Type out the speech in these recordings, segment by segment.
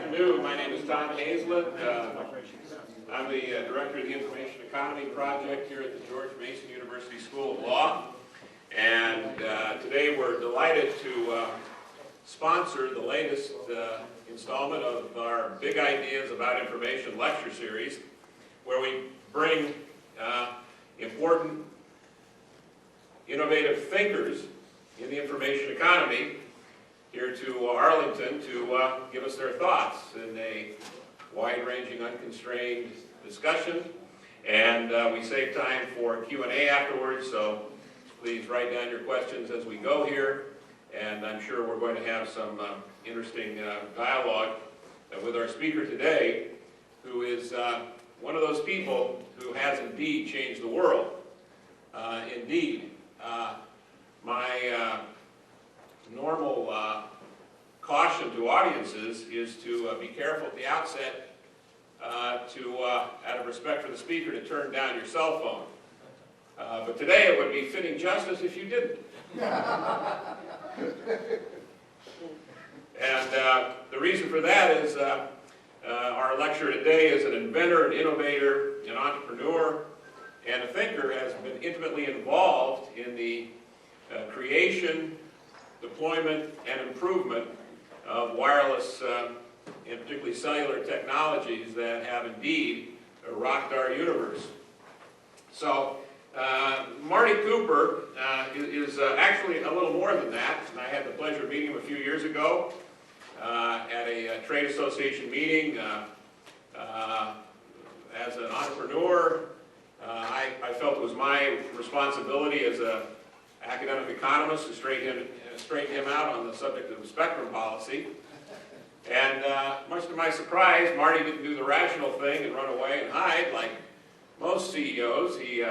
afternoon. My name is Tom Hazlett. I'm the Director of the Information Economy Project here at the George Mason University School of Law. And today we're delighted to sponsor the latest installment of our Big Ideas About Information lecture series, where we bring important, innovative thinkers in the information economy here to Arlington to give us their thoughts in a wide-ranging, unconstrained discussion. And we save time for Q&A afterwards, so please write down your questions as we go here. And I'm sure we're going to have some interesting dialogue with our speaker today, who is one of those people who has indeed changed the world. Indeed. My normal caution to audiences is to be careful at the outset out of respect for the speaker, to turn down your cell phone. But today it would be fitting justice if you didn't. And the reason for that is our lecturer today is an inventor, an innovator, an entrepreneur, and a thinker, has been intimately involved in the creation, deployment, and improvement of wireless, and particularly cellular technologies that have indeed rocked our universe. So, Marty Cooper is actually a little more than that. And I had the pleasure of meeting him a few years ago at a trade association meeting. As an entrepreneur, I felt it was my responsibility as an academic economist to straighten him out on the subject of spectrum policy. And much to my surprise, Marty didn't do the rational thing and run away and hide like most CEOs. He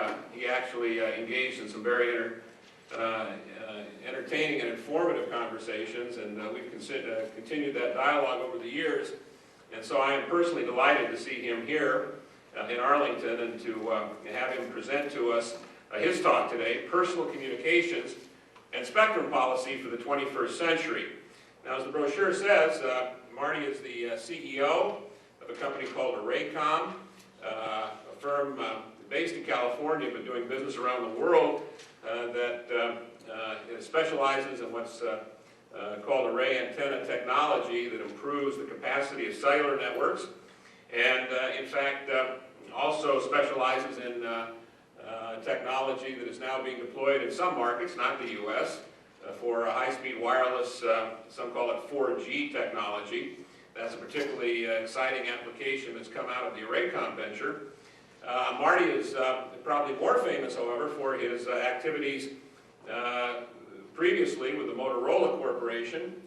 actually engaged in some very entertaining and informative conversations, and we've continued that dialogue over the years. And so I am personally delighted to see him here in Arlington and to have him present to us his talk today, Personal Communications and Spectrum Policy for the 21st Century. Now, as the brochure says, Marty is the CEO of a company called Arraycomm, a firm based in California but doing business around the world that specializes in what's called array antenna technology that improves the capacity of cellular networks, and in fact also specializes in technology that is now being deployed in some markets, not the U.S., for high-speed wireless, some call it 4G technology. That's a particularly exciting application that's come out of the Arraycomm venture. Marty is probably more famous, however, for his activities previously with the Motorola Corporation,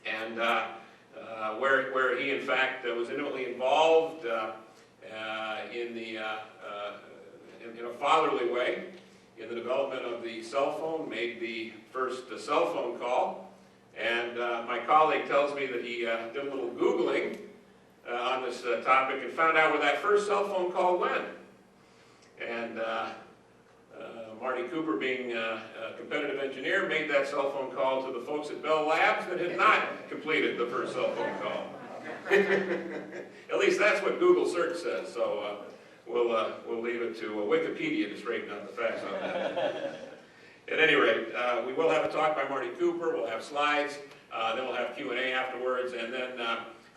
and where he, in fact, was intimately involved in a fatherly way in the development of the cell phone, made the first cell phone call. And my colleague tells me that he did a little Googling on this topic and found out where that first cell phone call went. And Marty Cooper, being a competitive engineer, made that cell phone call to the folks at Bell Labs that had not completed the first cell phone call. At least that's what Google search says, so we'll leave it to Wikipedia to straighten out the facts on that. At any rate, we will have a talk by Marty Cooper, we'll have slides, then we'll have Q&A afterwards, and then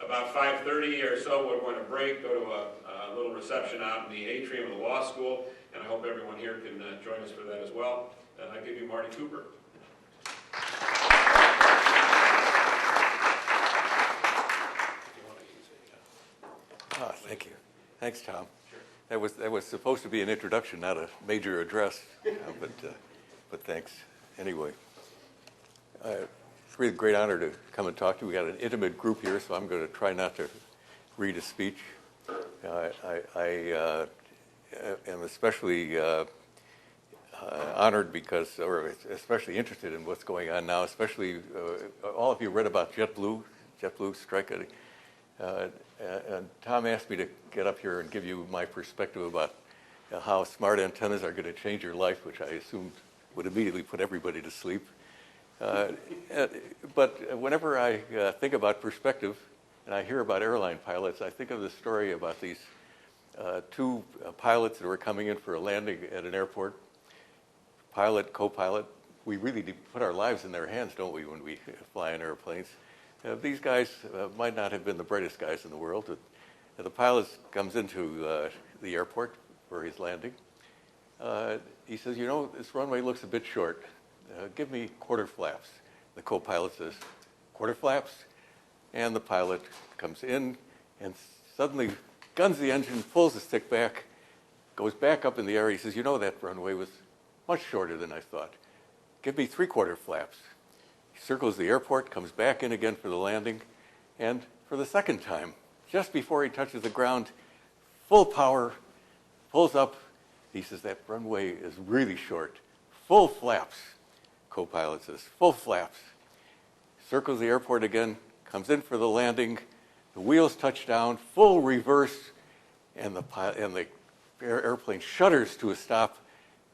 about 5:30 or so we're going to break, go to a little reception out in the atrium of the law school, and I hope everyone here can join us for that as well. I give you Marty Cooper. Thank you. Thanks, Tom. Sure. That was supposed to be an introduction, not a major address, but thanks anyway. It's really a great honor to come and talk to you. We got an intimate group here, so I'm going to try not to read a speech. I am especially honored because, or especially interested in what's going on now. Especially, all of you read about JetBlue strike. And Tom asked me to get up here and give you my perspective about how smart antennas are going to change your life, which I assumed would immediately put everybody to sleep. But whenever I think about perspective, and I hear about airline pilots, I think of the story about these two pilots that were coming in for a landing at an airport. Pilot, co-pilot, we really put our lives in their hands, don't we, when we fly in airplanes? These guys might not have been the brightest guys in the world. The pilot comes into the airport where he's landing. He says, you know, this runway looks a bit short. Give me quarter flaps. The co-pilot says, quarter flaps? And the pilot comes in and suddenly guns the engine, pulls the stick back, goes back up in the air. He says, you know, that runway was much shorter than I thought. Give me three-quarter flaps. He circles the airport, comes back in again for the landing, and for the second time, just before he touches the ground, full power, pulls up. He says, that runway is really short. Full flaps. Co-pilot says, full flaps. Circles the airport again, comes in for the landing. The wheels touch down, full reverse, and the airplane shudders to a stop.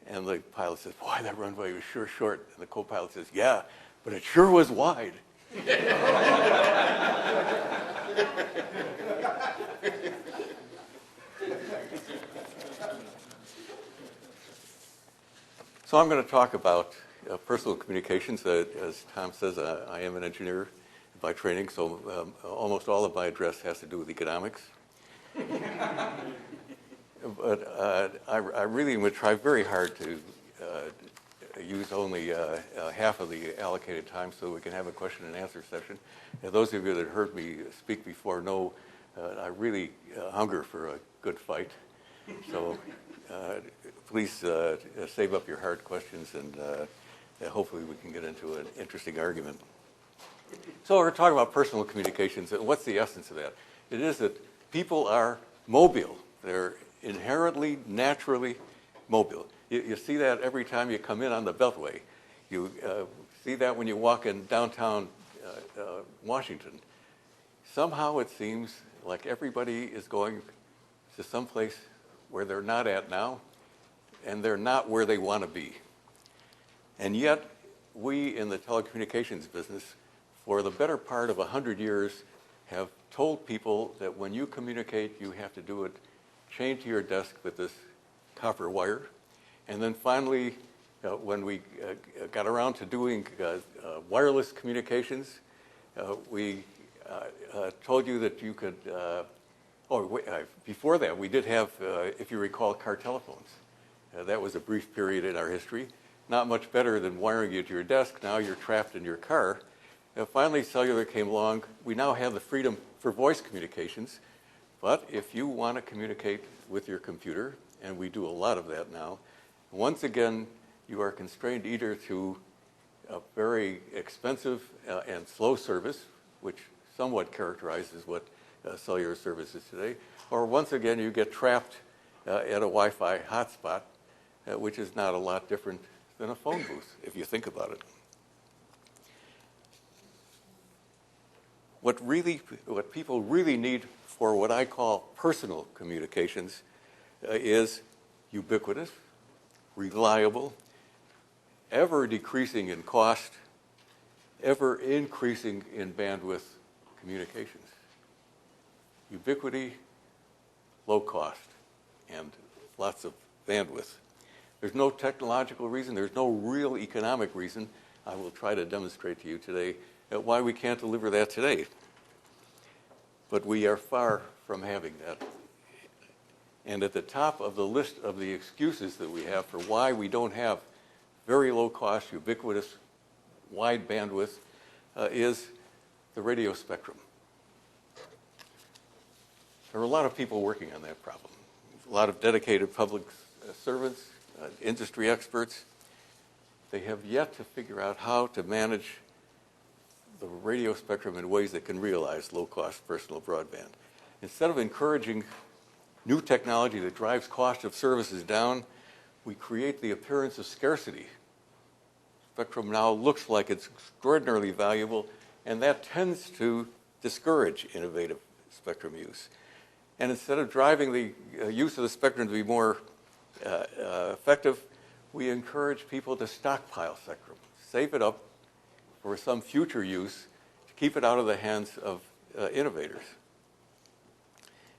And the pilot says, boy, that runway was sure short. And the co-pilot says, yeah, but it sure was wide. So I'm going to talk about personal communications. As Tom says, I am an engineer by training, so almost all of my address has to do with economics. But I really would try very hard to use only half of the allocated time so we can have a question and answer session. And those of you that heard me speak before know I really hunger for a good fight. So please save up your hard questions, and hopefully we can get into an interesting argument. So we're talking about personal communications, and what's the essence of that? It is that people are mobile. They're inherently, naturally mobile. You see that every time you come in on the Beltway. You see that when you walk in downtown Washington. Somehow it seems like everybody is going to someplace where they're not at now, and they're not where they want to be. And yet, we in the telecommunications business, for the better part of 100 years, have told people that when you communicate, you have to do it chained to your desk with this copper wire. And then finally, when we got around to doing wireless communications, we told you that you could, before that, we did have, if you recall, car telephones. That was a brief period in our history. Not much better than wiring you to your desk. Now you're trapped in your car. Finally, cellular came along. We now have the freedom for voice communications. But if you want to communicate with your computer, and we do a lot of that now, once again, you are constrained either to a very expensive and slow service, which somewhat characterizes what cellular service is today, or once again, you get trapped at a Wi-Fi hotspot, which is not a lot different than a phone booth, if you think about it. What people really need for what I call personal communications is ubiquitous, reliable, ever decreasing in cost, ever increasing in bandwidth communications. Ubiquity, low cost, and lots of bandwidth. There's no technological reason, there's no real economic reason, I will try to demonstrate to you today, why we can't deliver that today. But we are far from having that. And at the top of the list of the excuses that we have for why we don't have very low cost, ubiquitous, wide bandwidth is the radio spectrum. There are a lot of people working on that problem. A lot of dedicated public servants, industry experts. They have yet to figure out how to manage the radio spectrum in ways that can realize low-cost personal broadband. Instead of encouraging new technology that drives cost of services down, we create the appearance of scarcity. Spectrum now looks like it's extraordinarily valuable, and that tends to discourage innovative spectrum use. And instead of driving the use of the spectrum to be more effective, we encourage people to stockpile spectrum, save it up for some future use, to keep it out of the hands of innovators.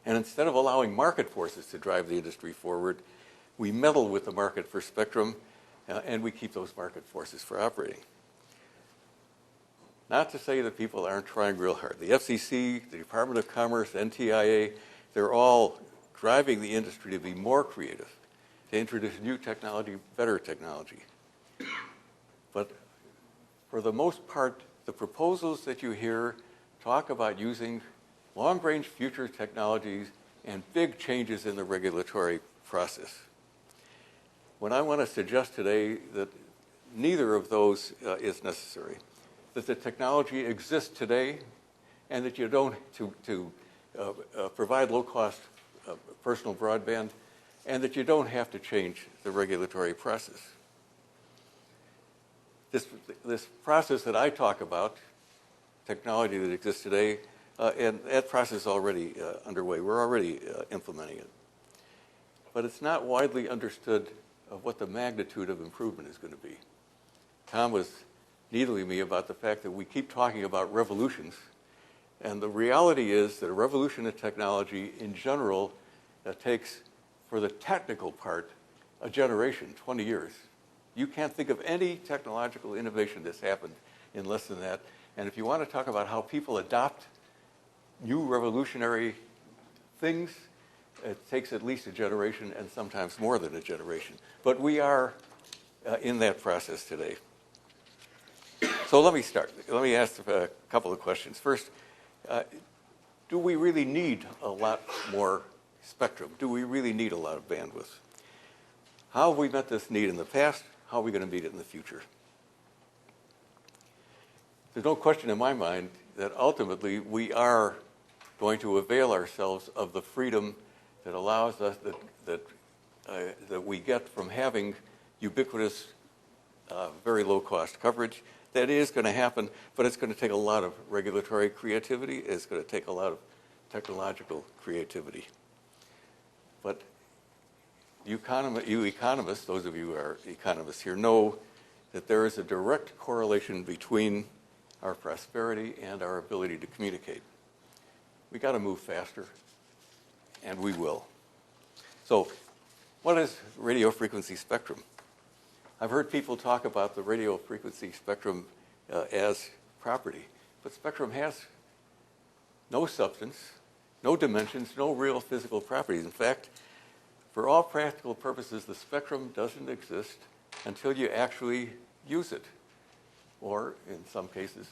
And instead of allowing market forces to drive the industry forward, we meddle with the market for spectrum, and we keep those market forces for operating. Not to say that people aren't trying real hard. The FCC, the Department of Commerce, NTIA, they're all driving the industry to be more creative, to introduce new technology, better technology. But for the most part, the proposals that you hear talk about using long-range future technologies and big changes in the regulatory process. What I want to suggest today that neither of those is necessary, that the technology exists today and that you don't, to provide low-cost personal broadband, and that you don't have to change the regulatory process. This process that I talk about, technology that exists today, and that process is already underway. We're already implementing it. But it's not widely understood of what the magnitude of improvement is going to be. Tom was needling me about the fact that we keep talking about revolutions, and the reality is that a revolution in technology in general takes, for the technical part, a generation, 20 years. You can't think of any technological innovation that's happened in less than that. And if you want to talk about how people adopt new revolutionary things, it takes at least a generation and sometimes more than a generation. But we are in that process today. So let me start. Let me ask a couple of questions. First, do we really need a lot more spectrum? Do we really need a lot of bandwidth? How have we met this need in the past? How are we going to meet it in the future? There's no question in my mind that ultimately we are going to avail ourselves of the freedom that allows us, that we get from having ubiquitous, very low-cost coverage. That is going to happen, but it's going to take a lot of regulatory creativity. It's going to take a lot of technological creativity. But you economists, those of you who are economists here, know that there is a direct correlation between our prosperity and our ability to communicate. We got to move faster, and we will. So, what is radio frequency spectrum? I've heard people talk about the radio frequency spectrum as property, but spectrum has no substance, no dimensions, no real physical properties. In fact, for all practical purposes, the spectrum doesn't exist until you actually use it, or in some cases,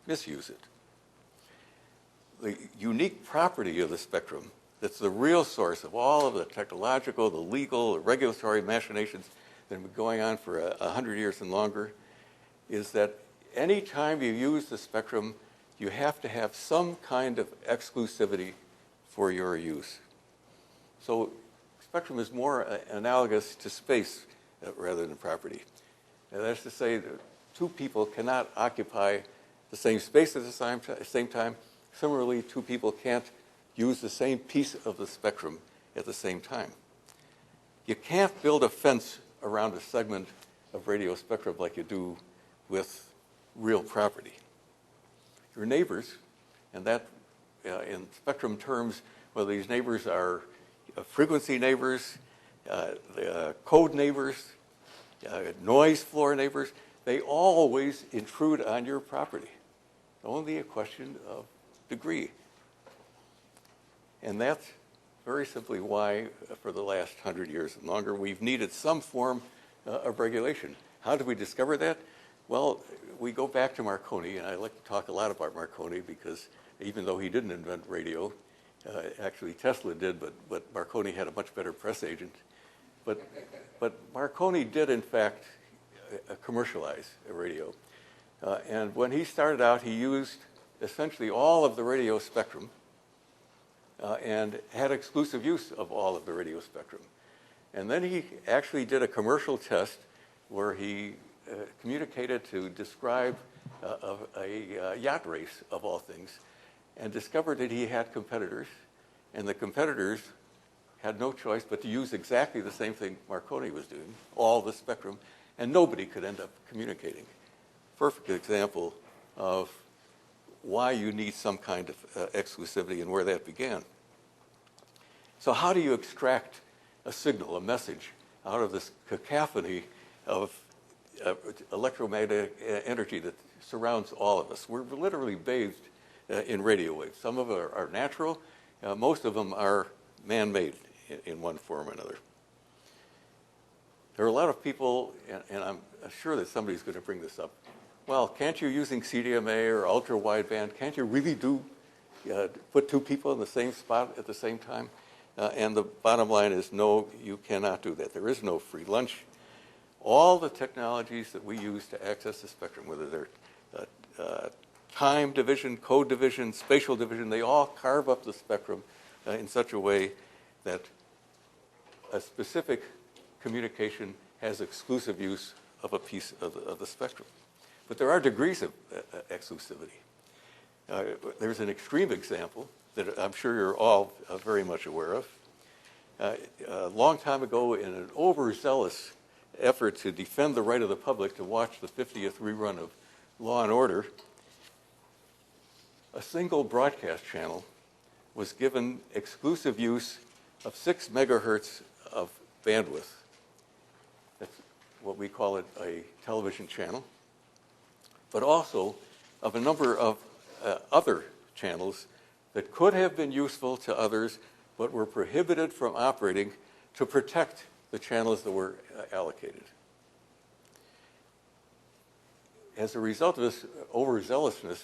misuse it. The unique property of the spectrum that's the real source of all of the technological, the legal, the regulatory machinations that have been going on for 100 years and longer is that any time you use the spectrum, you have to have some kind of exclusivity for your use. So spectrum is more analogous to space rather than property. And that's to say that two people cannot occupy the same space at the same time. Similarly, two people can't use the same piece of the spectrum at the same time. You can't build a fence around a segment of radio spectrum like you do with real property. Your neighbors, and that in spectrum terms, whether these neighbors are frequency neighbors, code neighbors, noise floor neighbors, they always intrude on your property. Only a question of degree. And that's very simply why, for the last 100 years and longer, we've needed some form of regulation. How did we discover that? Well, we go back to Marconi, and I like to talk a lot about Marconi because even though he didn't invent radio, actually Tesla did, but Marconi had a much better press agent. But Marconi did, in fact, commercialize a radio. And when he started out, he used essentially all of the radio spectrum and had exclusive use of all of the radio spectrum. And then he actually did a commercial test where he communicated to describe a yacht race, of all things, and discovered that he had competitors, and the competitors had no choice but to use exactly the same thing Marconi was doing, all the spectrum, and nobody could end up communicating. Perfect example of why you need some kind of exclusivity and where that began. So how do you extract a signal, a message, out of this cacophony of electromagnetic energy that surrounds all of us? We're literally bathed in radio waves. Some of them are natural. Most of them are man-made in one form or another. There are a lot of people, and I'm sure that somebody's going to bring this up. Well, can't you, using CDMA or ultra-wideband, can't you really put two people in the same spot at the same time? And the bottom line is, no, you cannot do that. There is no free lunch. All the technologies that we use to access the spectrum, whether they're time division, code division, spatial division, they all carve up the spectrum in such a way that a specific communication has exclusive use of a piece of the spectrum. But there are degrees of exclusivity. There's an extreme example that I'm sure you're all very much aware of. A long time ago, in an overzealous effort to defend the right of the public to watch the 50th rerun of Law and Order, a single broadcast channel was given exclusive use of 6 megahertz of bandwidth. That's what we call it, a television channel, but also of a number of other channels that could have been useful to others, but were prohibited from operating to protect the channels that were allocated. As a result of this overzealousness,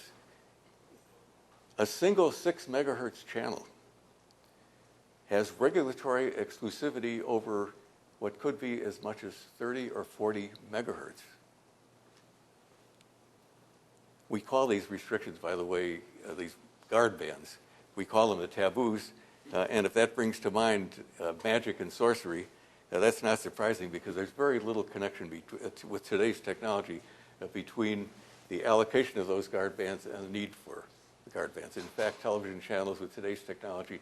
a single 6 megahertz channel has regulatory exclusivity over what could be as much as 30 or 40 megahertz. We call these restrictions, by the way, these guard bands. We call them the taboos, and if that brings to mind magic and sorcery, that's not surprising, because there's very little connection with today's technology between the allocation of those guard bands and the need for the guard bands. In fact, television channels with today's technology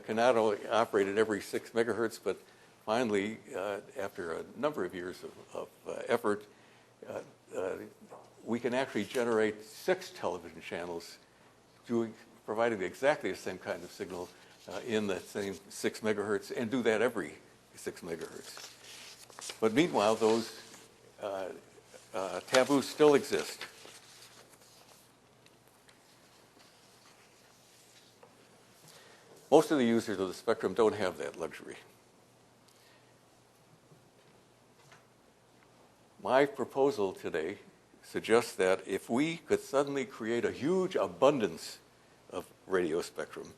can not only operate at every 6 megahertz, but finally, after a number of years of effort, we can actually generate 6 television channels providing exactly the same kind of signal in that same 6 megahertz, and do that every 6 megahertz. But meanwhile, those taboos still exist. Most of the users of the spectrum don't have that luxury. My proposal today suggests that if we could suddenly create a huge abundance of radio spectrum,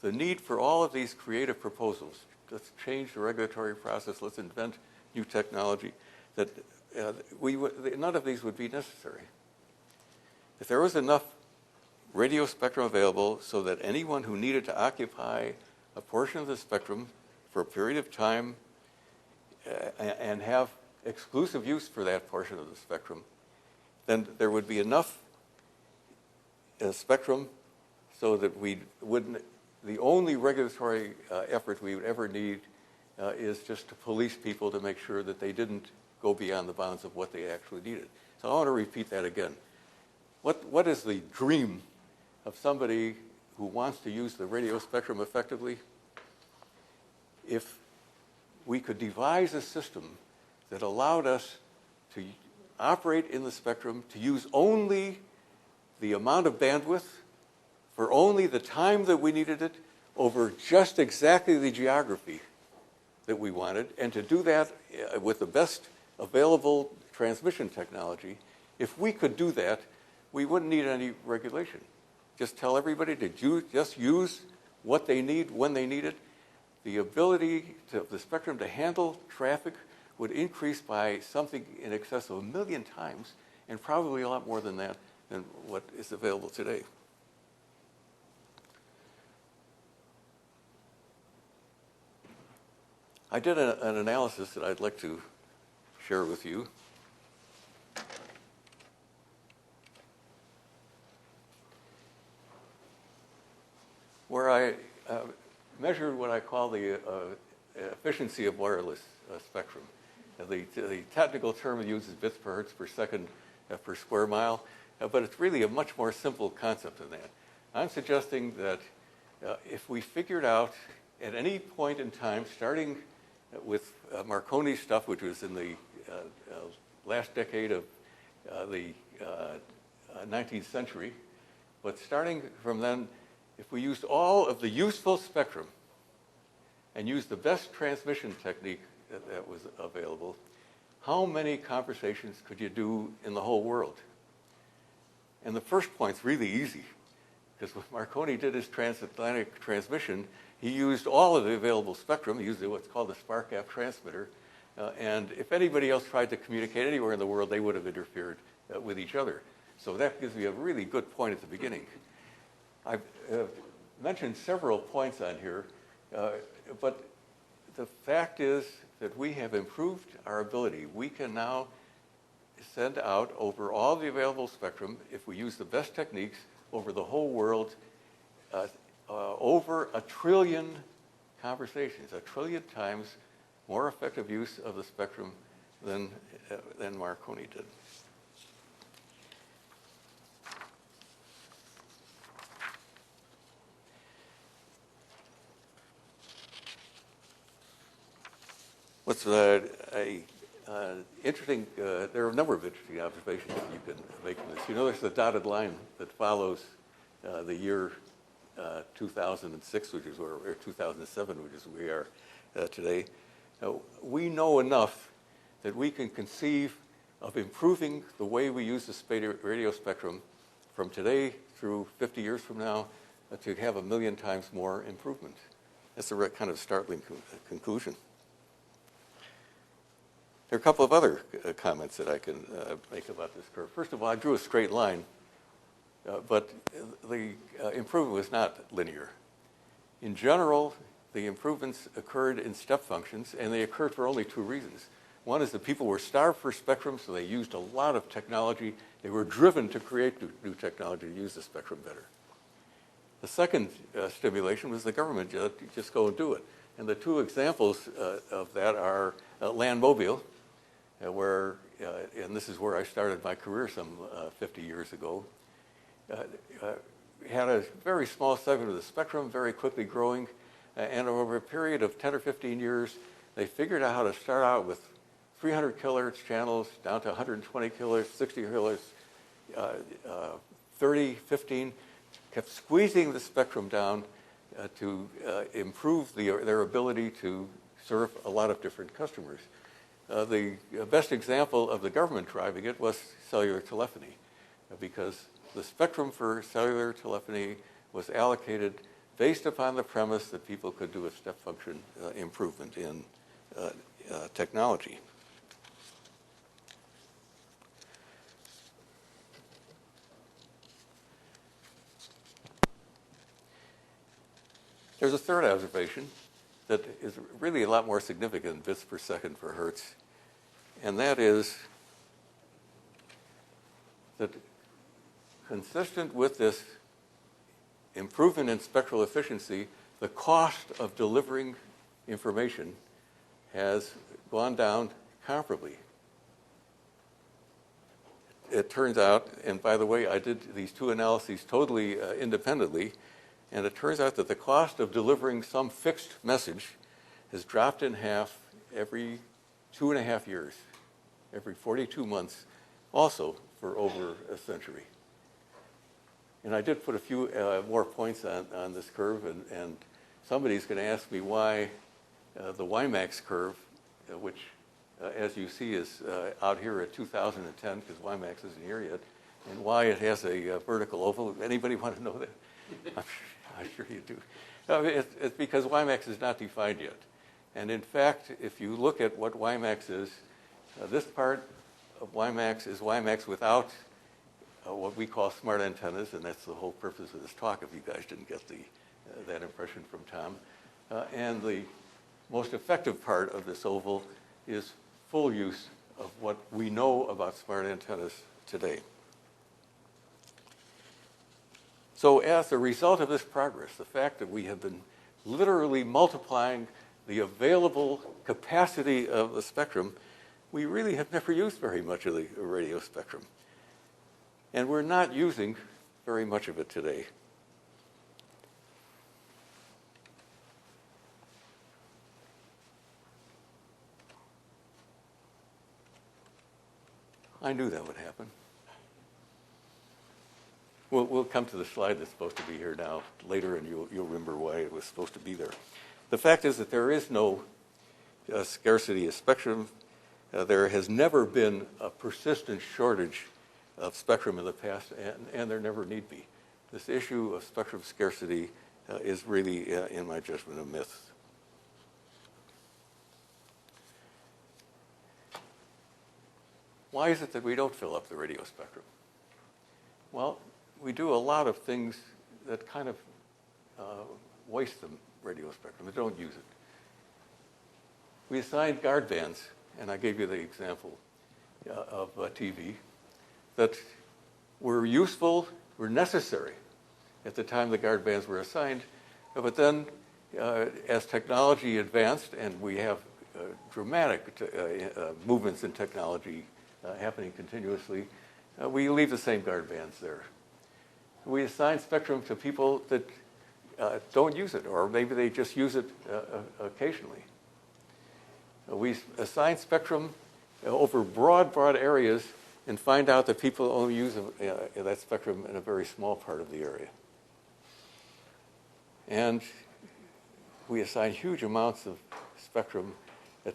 the need for all of these creative proposals, let's change the regulatory process, let's invent new technology, that none of these would be necessary. If there was enough radio spectrum available so that anyone who needed to occupy a portion of the spectrum for a period of time and have exclusive use for that portion of the spectrum, then there would be enough spectrum so that the only regulatory effort we would ever need is just to police people to make sure that they didn't go beyond the bounds of what they actually needed. So I want to repeat that again. What is the dream of somebody who wants to use the radio spectrum effectively? If we could devise a system that allowed us to operate in the spectrum, to use only the amount of bandwidth for only the time that we needed it over just exactly the geography that we wanted, and to do that with the best available transmission technology, if we could do that, we wouldn't need any regulation. Just tell everybody to just use what they need when they need it. The ability of the spectrum to handle traffic would increase by something in excess of 1 million times, and probably a lot more than that, than what is available today. I did an analysis that I'd like to share with you. Where I measured what I call the efficiency of wireless spectrum. The technical term it uses bits per hertz per second per square mile. but it's really a much more simple concept than that. I'm suggesting that if we figured out at any point in time, starting with Marconi's stuff, which was in the last decade of the 19th century, but starting from then, if we used all of the useful spectrum and used the best transmission technique that was available, how many conversations could you do in the whole world? And the first point's really easy, because when Marconi did his transatlantic transmission, he used all of the available spectrum. He used what's called the spark gap transmitter. And if anybody else tried to communicate anywhere in the world, they would have interfered with each other. So that gives me a really good point at the beginning. I've mentioned several points on here, but the fact is that we have improved our ability. We can now send out over all the available spectrum, if we use the best techniques, over the whole world, over 1 trillion conversations, 1 trillion times more effective use of the spectrum than Marconi did. What's interesting, there are a number of interesting observations that you can make from this. You know, there's the dotted line that follows the year 2006, which is or 2007, which is where we are today. We know enough that we can conceive of improving the way we use the radio spectrum from today through 50 years from now to have 1 million times more improvement. That's a kind of startling conclusion. There are a couple of other comments that I can make about this curve. First of all, I drew a straight line, but the improvement was not linear. In general, the improvements occurred in step functions, and they occurred for only 2 reasons. One is that people were starved for spectrum, so they used a lot of technology. They were driven to create new technology to use the spectrum better. The second stimulation was the government just go and do it. And the 2 examples of that are land mobile, where, and this is where I started my career some 50 years ago, had a very small segment of the spectrum, very quickly growing, and over a period of 10 or 15 years, they figured out how to start out with 300 kilohertz channels down to 120 kilohertz, 60 kilohertz, 30, 15, kept squeezing the spectrum down to improve their ability to serve a lot of different customers. The best example of the government driving it was cellular telephony, because the spectrum for cellular telephony was allocated based upon the premise that people could do a step function improvement in technology. There's a third observation that is really a lot more significant than bits per second per hertz, and that is that consistent with this improvement in spectral efficiency, the cost of delivering information has gone down comparably. It turns out, and by the way, I did these 2 analyses totally independently, and it turns out that the cost of delivering some fixed message has dropped in half every 2.5 years, every 42 months, also for over a century. And I did put a few more points on this curve, and somebody's going to ask me why the WiMAX curve, which, as you see, is out here at 2010, because WiMAX isn't here yet, and why it has a vertical oval. Anybody want to know that? I'm sure you do. No, it's because WiMAX is not defined yet. And in fact, if you look at what WiMAX is, this part of WiMAX is WiMAX without what we call smart antennas, and that's the whole purpose of this talk, if you guys didn't get that impression from Tom. And the most effective part of this oval is full use of what we know about smart antennas today. So as a result of this progress, the fact that we have been literally multiplying the available capacity of the spectrum, we really have never used very much of the radio spectrum. And we're not using very much of it today. I knew that would happen. We'll come to the slide that's supposed to be here now later, and you'll remember why it was supposed to be there. The fact is that there is no scarcity of spectrum. There has never been a persistent shortage of spectrum in the past, and there never need be. This issue of spectrum scarcity is really, in my judgment, a myth. Why is it that we don't fill up the radio spectrum? Well, we do a lot of things that kind of waste the radio spectrum, that don't use it. We assign guard bands, and I gave you the example of TV, that were useful, were necessary at the time the guard bands were assigned, but then as technology advanced and we have dramatic movements in technology happening continuously, we leave the same guard bands there. We assign spectrum to people that don't use it, or maybe they just use it occasionally. We assign spectrum over broad areas and find out that people only use that spectrum in a very small part of the area. And we assign huge amounts of spectrum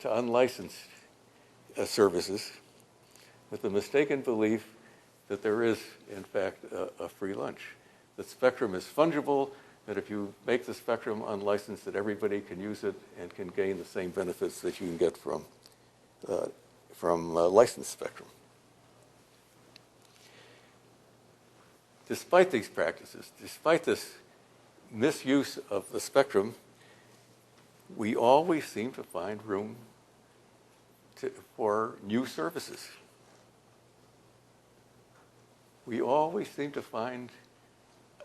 to unlicensed services with the mistaken belief that there is, in fact, a free lunch. That spectrum is fungible, that if you make the spectrum unlicensed, that everybody can use it and can gain the same benefits that you can get from licensed spectrum. Despite these practices, despite this misuse of the spectrum, we always seem to find room for new services. We always seem to find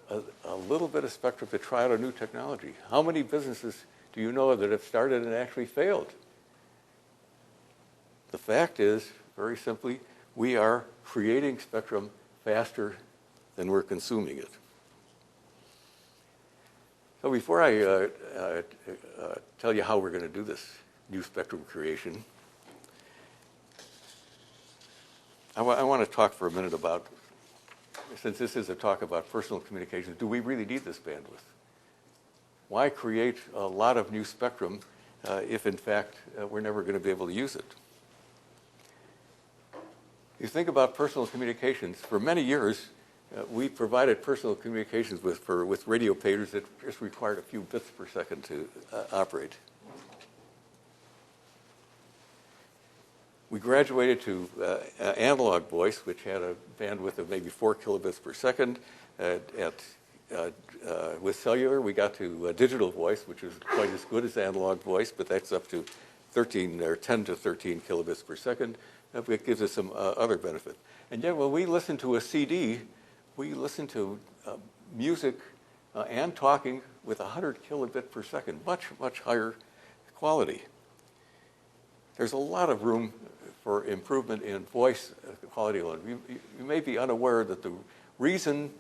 a little bit of spectrum to try out a new technology. How many businesses do you know that have started and actually failed? The fact is, very simply, we are creating spectrum faster than we're consuming it. So before I tell you how we're going to do this new spectrum creation, I want to talk for a minute about, since this is a talk about personal communications, do we really need this bandwidth? Why create a lot of new spectrum if, in fact, we're never going to be able to use it? You think about personal communications. For many years, we provided personal communications with radio pagers that just required a few bits per second to operate. We graduated to analog voice, which had a bandwidth of maybe 4 kilobits per second. With cellular, we got to digital voice, which is quite as good as analog voice, but that's up to 10 to 13 kilobits per second. It gives us some other benefit. And yet, when we listen to a CD, we listen to music and talking with 100 kilobit per second, much higher quality. There's a lot of room for improvement in voice quality alone. You may be unaware that the reason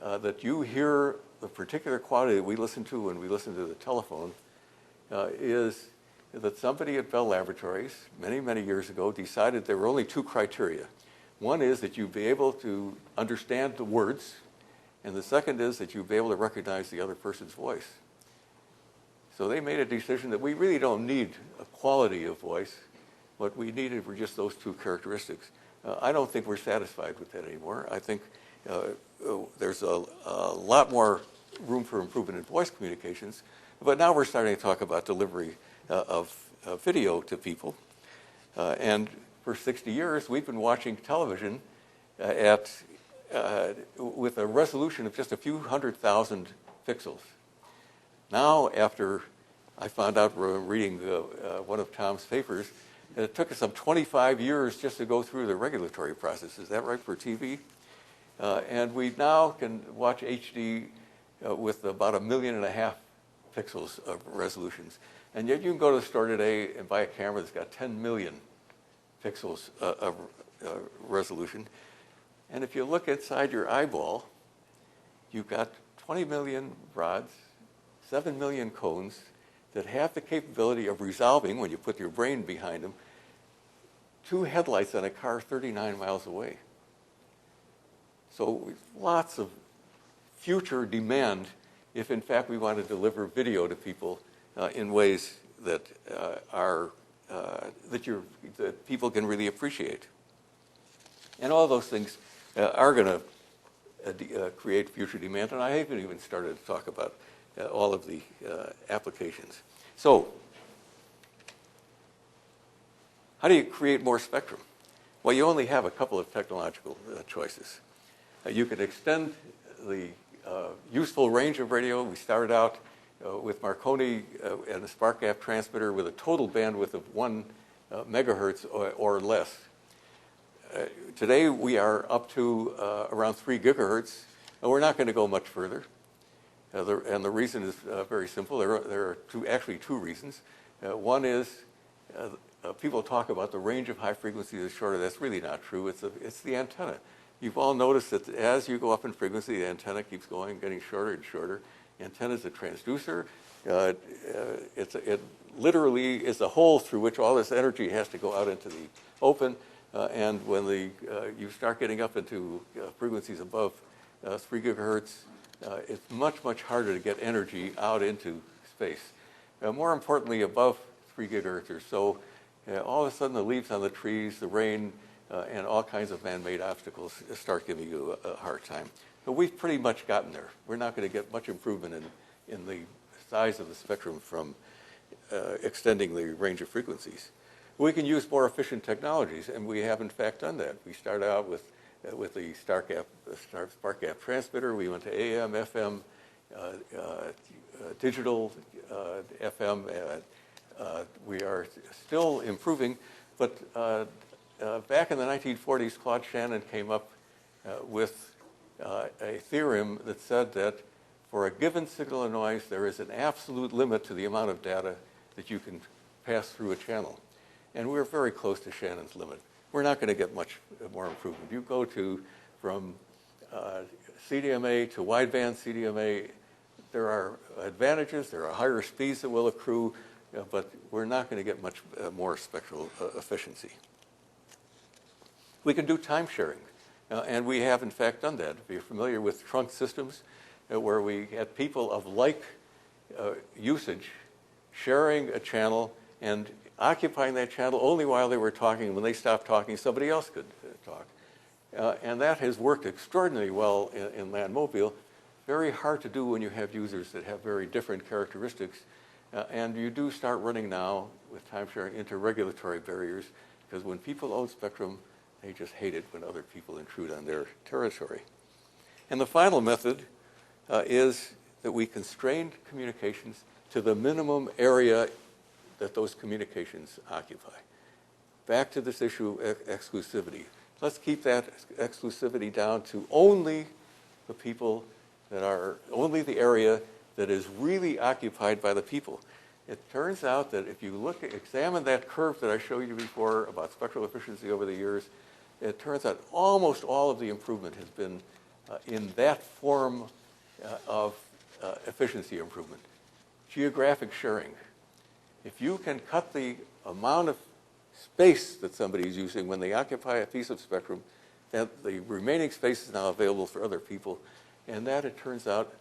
that you hear the particular quality that we listen to when we listen to the telephone is that somebody at Bell Laboratories many years ago decided there were only 2 criteria. One is that you be able to understand the words, and the second is that you be able to recognize the other person's voice. So they made a decision that we really don't need a quality of voice. What we needed were just those 2 characteristics. I don't think we're satisfied with that anymore. I think there's a lot more room for improvement in voice communications, but now we're starting to talk about delivery of video to people. And for 60 years, we've been watching television with a resolution of just a few 100,000 pixels. Now, after I found out reading one of Tom's papers, it took us some 25 years just to go through the regulatory process. Is that right for TV? And we now can watch HD with about 1.5 million pixels of resolutions. And yet you can go to the store today and buy a camera that's got 10 million pixels of resolution. And if you look inside your eyeball, you've got 20 million rods, 7 million cones that have the capability of resolving, when you put your brain behind them, 2 headlights on a car 39 miles away. So lots of future demand if, in fact, we want to deliver video to people in ways that that people can really appreciate. And all those things are going to create future demand, and I haven't even started to talk about all of the applications. So, how do you create more spectrum? Well, you only have a couple of technological choices. You can extend the useful range of radio. We started out with Marconi and a spark gap transmitter with a total bandwidth of 1 megahertz or less. Today we are up to around 3 gigahertz, and we're not going to go much further. And the reason is very simple. There are actually two reasons. One is people talk about the range of high frequency is shorter. That's really not true. It's the antenna. You've all noticed that as you go up in frequency, the antenna keeps getting shorter and shorter. The antenna is a transducer. It literally is a hole through which all this energy has to go out into the open. And when you start getting up into frequencies above 3 gigahertz, it's much, much harder to get energy out into space. More importantly, above 3 gigahertz or so, all of a sudden the leaves on the trees, the rain, and all kinds of man-made obstacles start giving you a hard time. But we've pretty much gotten there. We're not going to get much improvement in the size of the spectrum from extending the range of frequencies. We can use more efficient technologies, and we have in fact done that. We started out with the spark gap transmitter. We went to AM, FM, digital FM. We are still improving, but back in the 1940s, Claude Shannon came up with a theorem that said that for a given signal of noise, there is an absolute limit to the amount of data that you can pass through a channel. And we're very close to Shannon's limit. We're not going to get much more improvement. You go from CDMA to wideband CDMA, there are advantages, there are higher speeds that will accrue, but we're not going to get much more spectral efficiency. We can do time sharing, and we have in fact done that. If you're familiar with trunk systems, where we had people of like usage sharing a channel and occupying that channel only while they were talking. When they stopped talking, somebody else could talk. And that has worked extraordinarily well in land mobile. Very hard to do when you have users that have very different characteristics. And you do start running now with time sharing into regulatory barriers, because when people own spectrum, they just hate it when other people intrude on their territory. And the final method is that we constrain communications to the minimum area that those communications occupy. Back to this issue of exclusivity. Let's keep that exclusivity down to only the people that are, only the area that is really occupied by the people. It turns out that if you examine that curve that I showed you before about spectral efficiency over the years, it turns out almost all of the improvement has been in that form of efficiency improvement. Geographic sharing. If you can cut the amount of space that somebody is using when they occupy a piece of spectrum, that the remaining space is now available for other people, and that, it turns out,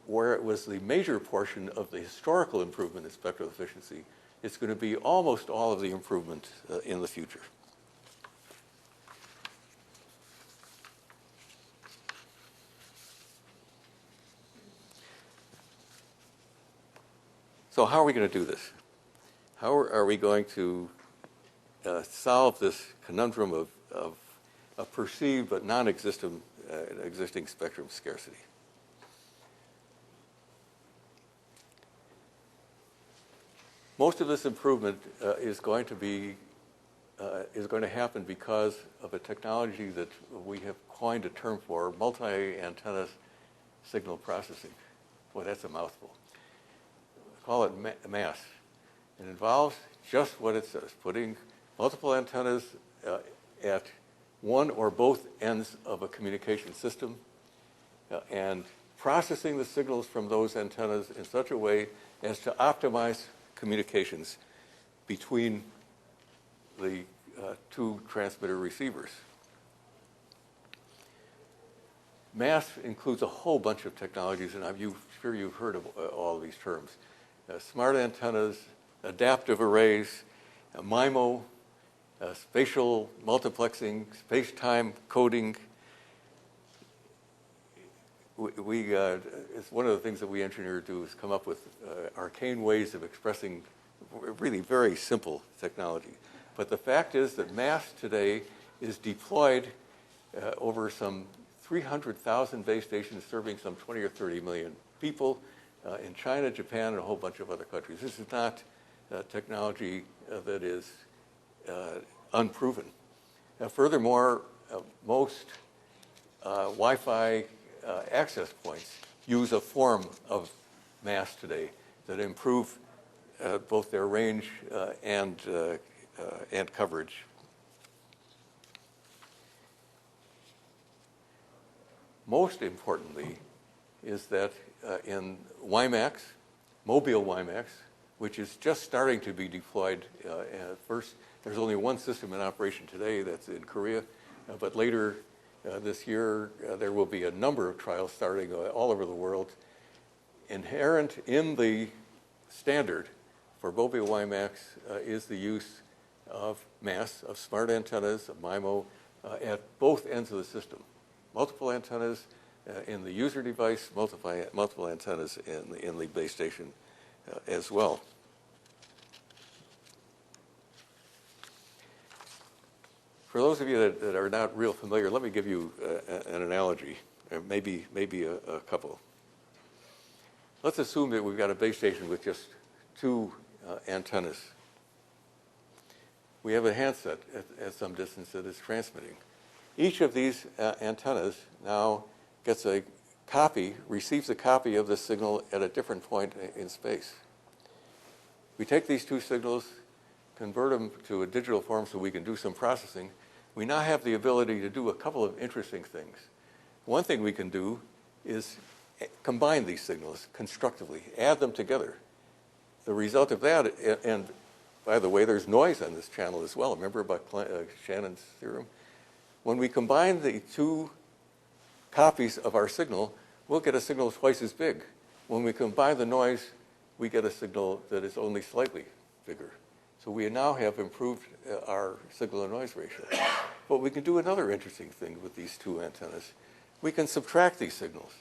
where it was the major portion of the historical improvement in spectral efficiency, it's going to be almost all of the improvement in the future. So how are we going to do this? How are we going to solve this conundrum of a perceived but non-existent existing spectrum scarcity? Most of this improvement is going to happen because of a technology that we have coined a term for, multi-antenna signal processing. Boy, that's a mouthful. Call it MAS. It involves just what it says, putting multiple antennas at one or both ends of a communication system and processing the signals from those antennas in such a way as to optimize communications between the two transmitter receivers. MAST includes a whole bunch of technologies, and I'm sure you've heard of all of these terms. Smart antennas, adaptive arrays, MIMO, spatial multiplexing, space-time coding. It's one of the things that we engineers do is come up with arcane ways of expressing really very simple technology. But the fact is that MAST today is deployed over some 300,000 base stations serving some 20 or 30 million people in China, Japan, and a whole bunch of other countries. This is not technology that is unproven. Furthermore, most Wi-Fi access points use a form of MAST today that improve both their range and coverage. Most importantly is that in WiMAX, mobile WiMAX, which is just starting to be deployed at first, there's only one system in operation today that's in Korea, but later this year there will be a number of trials starting all over the world. Inherent in the standard for mobile WiMAX is the use of MAST, of smart antennas, of MIMO, at both ends of the system. Multiple antennas in the user device, multiple antennas in the base station as well. For those of you that are not real familiar, let me give you an analogy, maybe a couple. Let's assume that we've got a base station with just two antennas. We have a handset at some distance that is transmitting. Each of these antennas now gets a copy, receives a copy of the signal at a different point in space. We take these two signals, convert them to a digital form so we can do some processing. We now have the ability to do a couple of interesting things. One thing we can do is combine these signals constructively, add them together. The result of that, and by the way, there's noise on this channel as well. Remember about Shannon's theorem? When we combine the two copies of our signal, we'll get a signal twice as big. When we combine the noise, we get a signal that is only slightly bigger. So we now have improved our signal and noise ratio. But we can do another interesting thing with these two antennas. We can subtract these signals.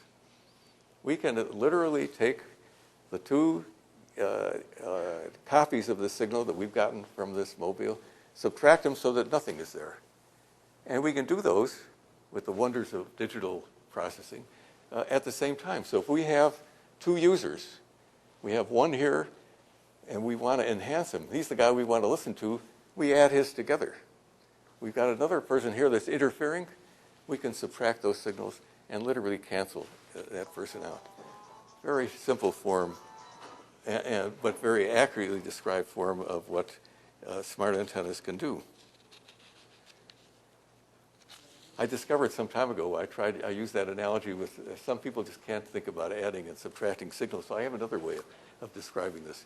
We can literally take the two copies of the signal that we've gotten from this mobile, subtract them so that nothing is there. And we can do those with the wonders of digital processing at the same time. So if we have two users, we have one here, and we want to enhance him. He's the guy we want to listen to. We add his together. We've got another person here that's interfering. We can subtract those signals and literally cancel that person out. Very simple form, but very accurately described form of what smart antennas can do. I discovered some time ago, I used that analogy with some people just can't think about adding and subtracting signals, so I have another way of describing this.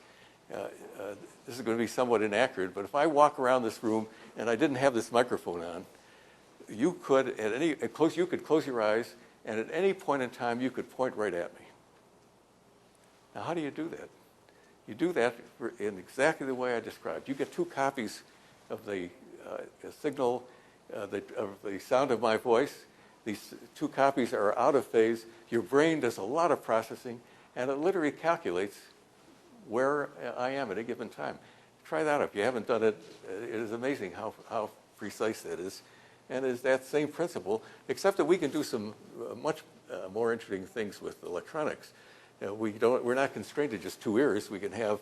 This is going to be somewhat inaccurate, but if I walk around this room and I didn't have this microphone on, you could close your eyes, and at any point in time you could point right at me. Now, how do you do that? You do that in exactly the way I described. You get two copies of the signal, of the sound of my voice. These two copies are out of phase. Your brain does a lot of processing, and it literally calculates where I am at a given time. Try that if you haven't done it. It is amazing how precise that is. And it's that same principle, except that we can do some much more interesting things with electronics. We're not constrained to just two ears. We can have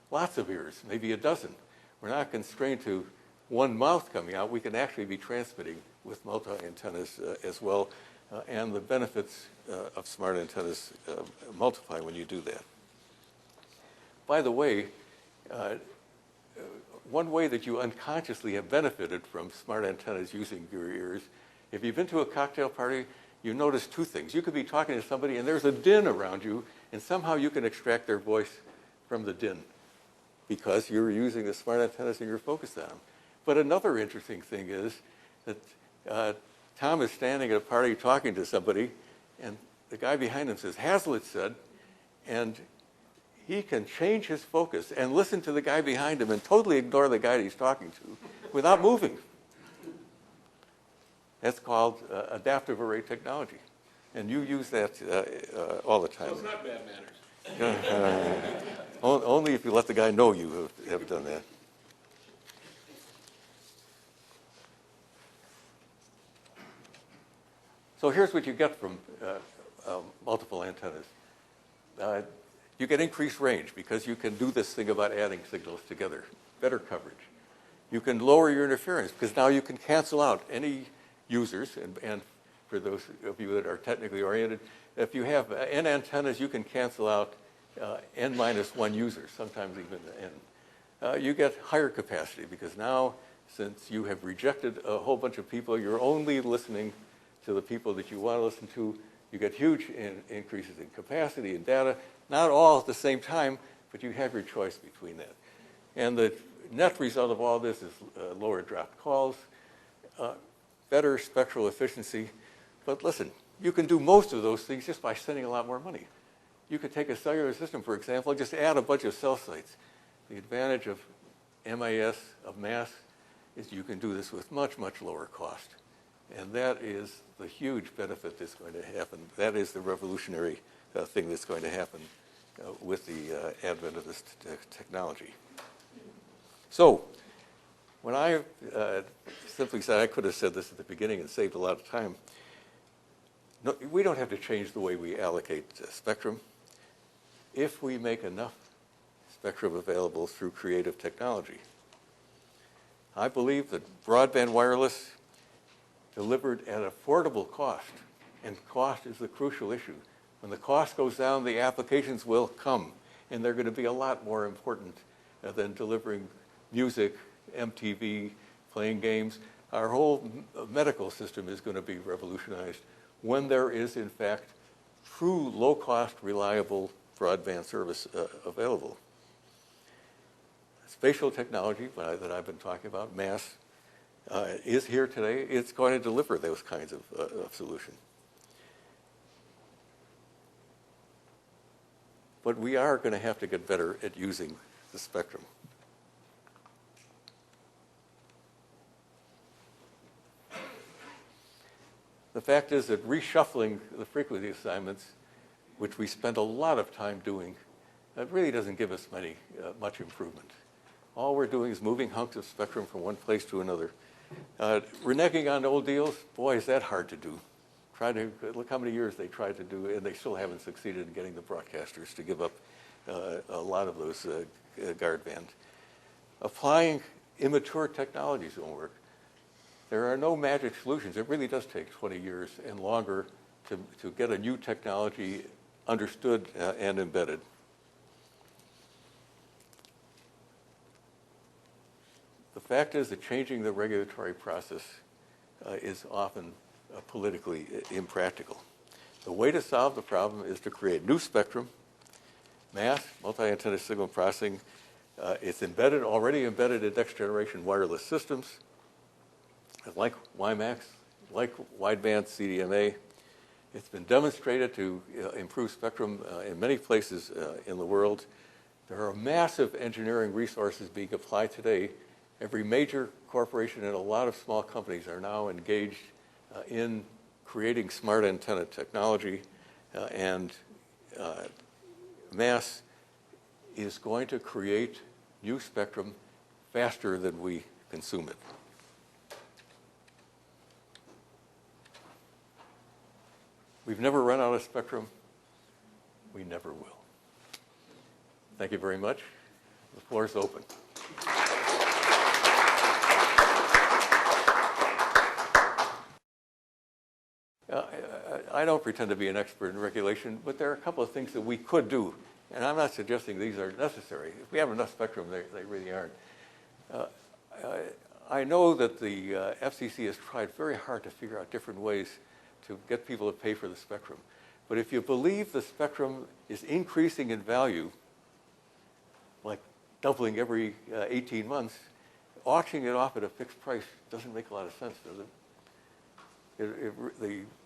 lots of ears, maybe a dozen. We're not constrained to one mouth coming out. We can actually be transmitting with multi-antennas as well. And the benefits of smart antennas multiply when you do that. By the way, one way that you unconsciously have benefited from smart antennas using your ears, if you've been to a cocktail party, you notice two things. You could be talking to somebody and there's a din around you, and somehow you can extract their voice from the din because you're using the smart antennas and you're focused on them. But another interesting thing is that Tom is standing at a party talking to somebody, and the guy behind him says, "Hazlitt said," and he can change his focus and listen to the guy behind him and totally ignore the guy he's talking to without moving. That's called adaptive array technology. And you use that all the time. So it's not bad manners. Only if you let the guy know you have done that. So here's what you get from multiple antennas. You get increased range because you can do this thing about adding signals together, better coverage. You can lower your interference because now you can cancel out any users, and for those of you that are technically oriented, if you have n antennas, you can cancel out n minus 1 users, sometimes even n. You get higher capacity because now, since you have rejected a whole bunch of people, you're only listening to the people that you want to listen to. You get huge increases in capacity and data, not all at the same time, but you have your choice between that. And the net result of all this is lower dropped calls, better spectral efficiency. But listen, you can do most of those things just by spending a lot more money. You could take a cellular system, for example, and just add a bunch of cell sites. The advantage of MAS, of mass, is you can do this with much, much lower cost. And that is the huge benefit that's going to happen. That is the revolutionary thing that's going to happen with the advent of this technology. So, when I simply said, I could have said this at the beginning and saved a lot of time. No, we don't have to change the way we allocate spectrum. If we make enough spectrum available through creative technology, I believe that broadband wireless delivered at affordable cost, and cost is the crucial issue. When the cost goes down, the applications will come, and they're going to be a lot more important than delivering music, MTV, playing games. Our whole medical system is going to be revolutionized when there is, in fact, true low-cost, reliable broadband service available. Spatial technology that I've been talking about, mass, is here today. It's going to deliver those kinds of solutions. But we are going to have to get better at using the spectrum. The fact is that reshuffling the frequency assignments, which we spend a lot of time doing, that really doesn't give us much improvement. All we're doing is moving hunks of spectrum from one place to another. Reneging on old deals, boy, is that hard to do. Look how many years they tried to do, and they still haven't succeeded in getting the broadcasters to give up a lot of those guard band. Applying immature technologies won't work. There are no magic solutions. It really does take 20 years and longer to get a new technology understood and embedded. The fact is that changing the regulatory process is often politically impractical. The way to solve the problem is to create new spectrum, mass, multi-antenna signal processing. It's already embedded in next-generation wireless systems, like WiMAX, like wideband CDMA. It's been demonstrated to improve spectrum in many places in the world. There are massive engineering resources being applied today. Every major corporation and a lot of small companies are now engaged in creating smart antenna technology, and mass is going to create new spectrum faster than we consume it. We've never run out of spectrum. We never will. Thank you very much. The floor is open. I don't pretend to be an expert in regulation, but there are a couple of things that we could do. And I'm not suggesting these are necessary. If we have enough spectrum, they really aren't. I know that the FCC has tried very hard to figure out different ways to get people to pay for the spectrum. But if you believe the spectrum is increasing in value, like doubling every 18 months, auctioning it off at a fixed price doesn't make a lot of sense, does it?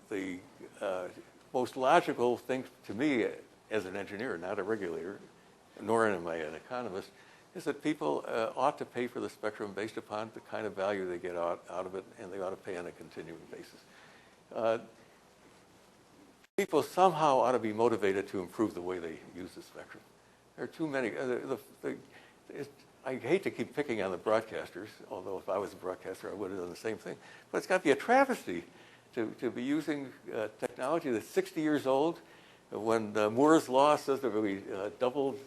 The most logical thing to me as an engineer, not a regulator, nor am I an economist, is that people ought to pay for the spectrum based upon the kind of value they get out of it, and they ought to pay on a continuing basis. People somehow ought to be motivated to improve the way they use the spectrum. There are too many. I hate to keep picking on the broadcasters, although if I was a broadcaster, I would have done the same thing. But it's got to be a travesty to be using technology that's 60 years old, when Moore's Law says that we doubled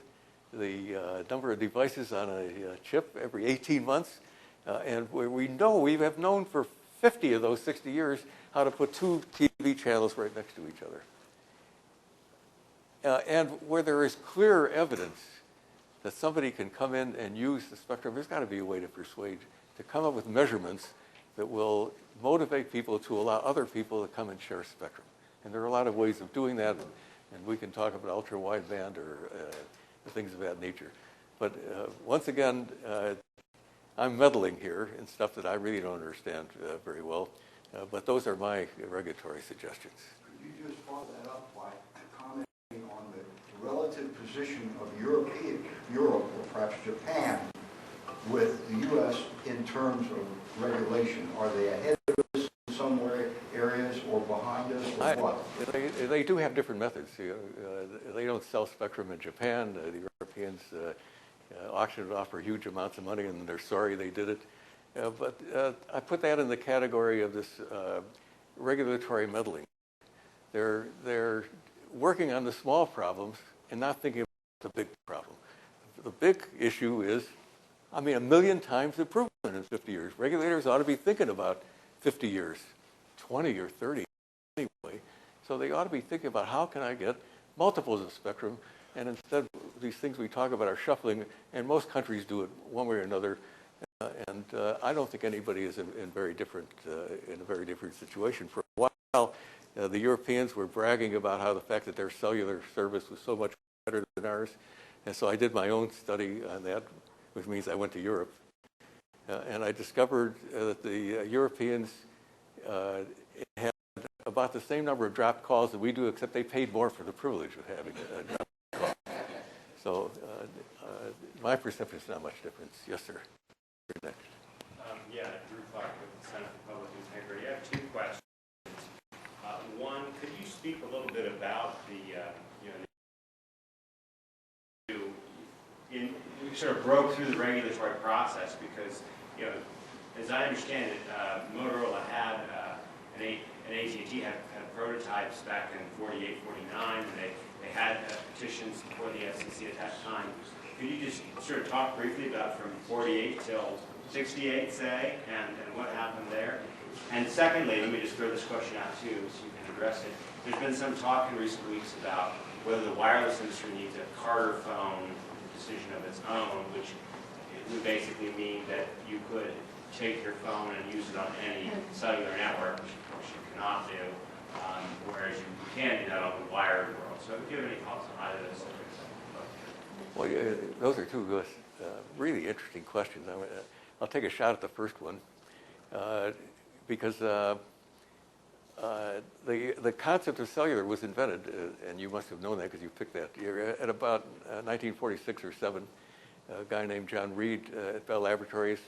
the number of devices on a chip every 18 months, and we have known for 50 of those 60 years how to put two TV channels right next to each other. And where there is clear evidence that somebody can come in and use the spectrum, there's got to be a way to persuade, to come up with measurements that will motivate people to allow other people to come and share spectrum. And there are a lot of ways of doing that, and we can talk about ultra-wideband or things of that nature. But once again, I'm meddling here in stuff that I really don't understand very well, but those are my regulatory suggestions. Could you just follow that up by commenting on the relative position of Europe, or perhaps Japan, with the U.S. in terms of regulation? Are they ahead of us in some areas or behind us, or what? They do have different methods. They don't sell spectrum in Japan. The Europeans auction it off for huge amounts of money, and they're sorry they did it. But I put that in the category of this regulatory meddling. They're working on the small problems and not thinking about the big problem. The big issue is, a million times improvement in 50 years. Regulators ought to be thinking about 50 years, 20 or 30 anyway. So they ought to be thinking about, how can I get multiples of spectrum? And instead, these things we talk about are shuffling, and most countries do it one way or another. And I don't think anybody is in a very different situation. For a while, the Europeans were bragging about how the fact that their cellular service was so much better than ours. And so I did my own study on that, which means I went to Europe. And I discovered that the Europeans had about the same number of dropped calls that we do, except they paid more for the privilege of having a dropped call. So my perception is not much difference. Yes, sir. Next. Drew Clark with the Center for Public Integrity. I have two questions. One, could you speak a little bit about we sort of broke through the regulatory process because, as I understand it, Motorola had an AT&T had prototypes back in 48, 49, and they had petitions before the FCC at that time. Could you just sort of talk briefly about from 48 till 68, say, and what happened there? And secondly, let me just throw this question out too, so you can address it. There's been some talk in recent weeks about whether the wireless industry needs a Carter phone decision of its own, which would basically mean that you could take your phone and use it on any cellular network, which of course you cannot do, whereas you can do that on the wired world. So if you have any thoughts on either of those subjects? Well, those are two really interesting questions. I'll take a shot at the first one because the concept of cellular was invented, and you must have known that because you picked that year, at about 1946 or 7. A guy named John Reed at Bell Laboratories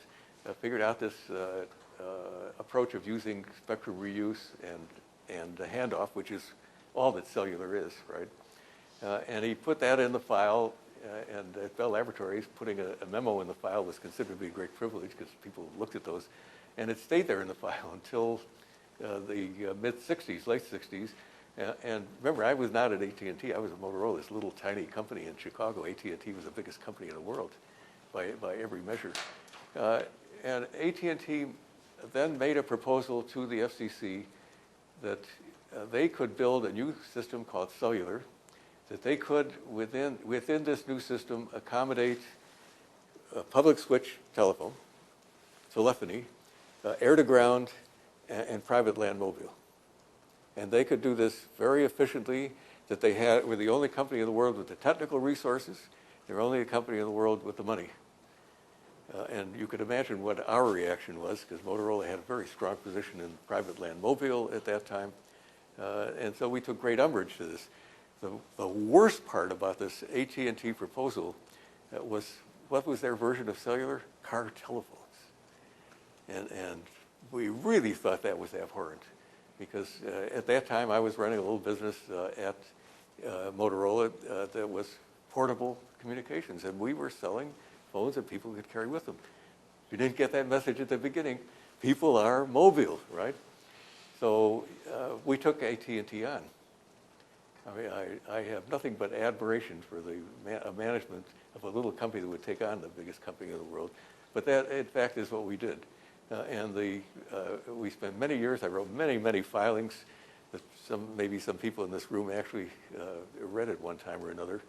figured out this approach of using spectrum reuse and handoff, which is all that cellular is, right? And he put that in the file. And at Bell Laboratories, putting a memo in the file was considered to be a great privilege because people looked at those. And it stayed there in the file until the mid-'60s, late 60s. And remember, I was not at AT&T. I was at Motorola, this little tiny company in Chicago. AT&T was the biggest company in the world by every measure. And AT&T then made a proposal to the FCC that they could build a new system called cellular, that they could, within this new system, accommodate public switch telephone, telephony, air-to-ground, and private land mobile. And they could do this very efficiently, that were the only company in the world with the technical resources. They're only a company in the world with the money. And you could imagine what our reaction was, because Motorola had a very strong position in private land mobile at that time. And so we took great umbrage to this. The worst part about this AT&T proposal was, what was their version of cellular? Car telephones. And we really thought that was abhorrent, because at that time I was running a little business at Motorola that was portable communications, and we were selling phones that people could carry with them. You didn't get that message at the beginning. People are mobile, right? So we took AT&T on. I mean, I have nothing but admiration for the management of a little company that would take on the biggest company in the world. But that, in fact, is what we did. We spent many years, I wrote many, many filings that maybe some people in this room actually read at one time or another.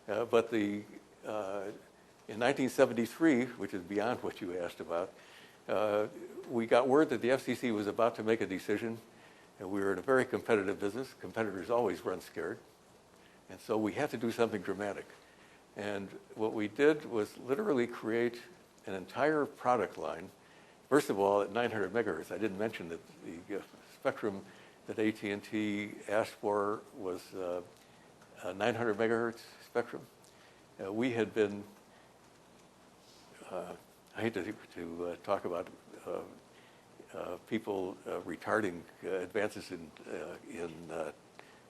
But in 1973, which is beyond what you asked about, we got word that the FCC was about to make a decision, and we were in a very competitive business. Competitors always run scared. And so we had to do something dramatic. And what we did was literally create an entire product line. First of all, at 900 megahertz, I didn't mention that the spectrum that AT&T asked for was 900 megahertz spectrum. We had been, I hate to talk about people retarding advances in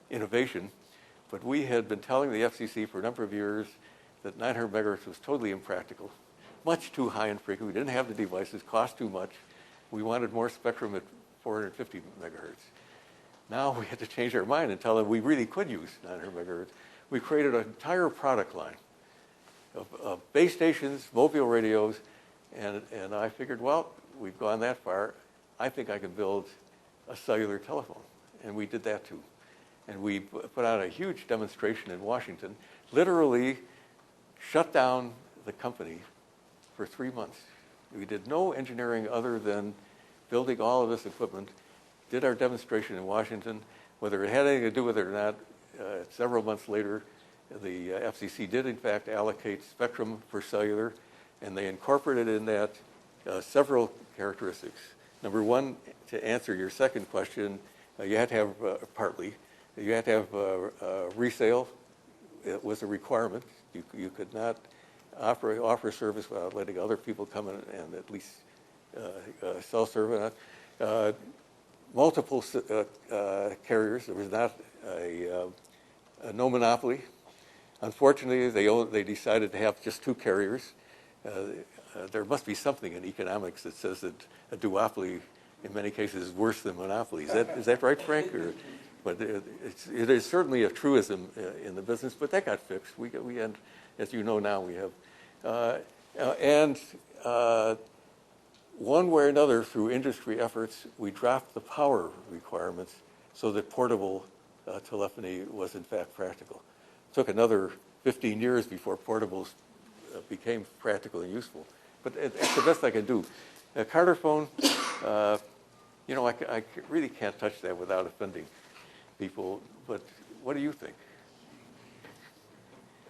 innovation, but we had been telling the FCC for a number of years that 900 megahertz was totally impractical, much too high in frequency. We didn't have the devices, cost too much. We wanted more spectrum at 450 megahertz. Now we had to change our mind and tell them we really could use 900 megahertz. We created an entire product line of base stations, mobile radios, and I figured, well, we've gone that far. I think I can build a cellular telephone. And we did that too. And we put out a huge demonstration in Washington, literally shut down the company for 3 months. We did no engineering other than building all of this equipment, did our demonstration in Washington. Whether it had anything to do with it or not, several months later, the FCC did in fact allocate spectrum for cellular, and they incorporated in that several characteristics. Number one, to answer your second question, you had to have partly, you had to have resale. It was a requirement. You could not offer service without letting other people come in and at least sell service. Multiple carriers. There was not no monopoly. Unfortunately, they decided to have just 2 carriers. There must be something in economics that says that a duopoly, in many cases, is worse than monopoly. Is that right, Frank? But it is certainly a truism in the business. But that got fixed. We had, as you know now, we have, one way or another, through industry efforts, we dropped the power requirements so that portable telephony was in fact practical. It took another 15 years before portables became practical and useful. But that's the best I can do. Carter phone, I really can't touch that without offending people. But what do you think?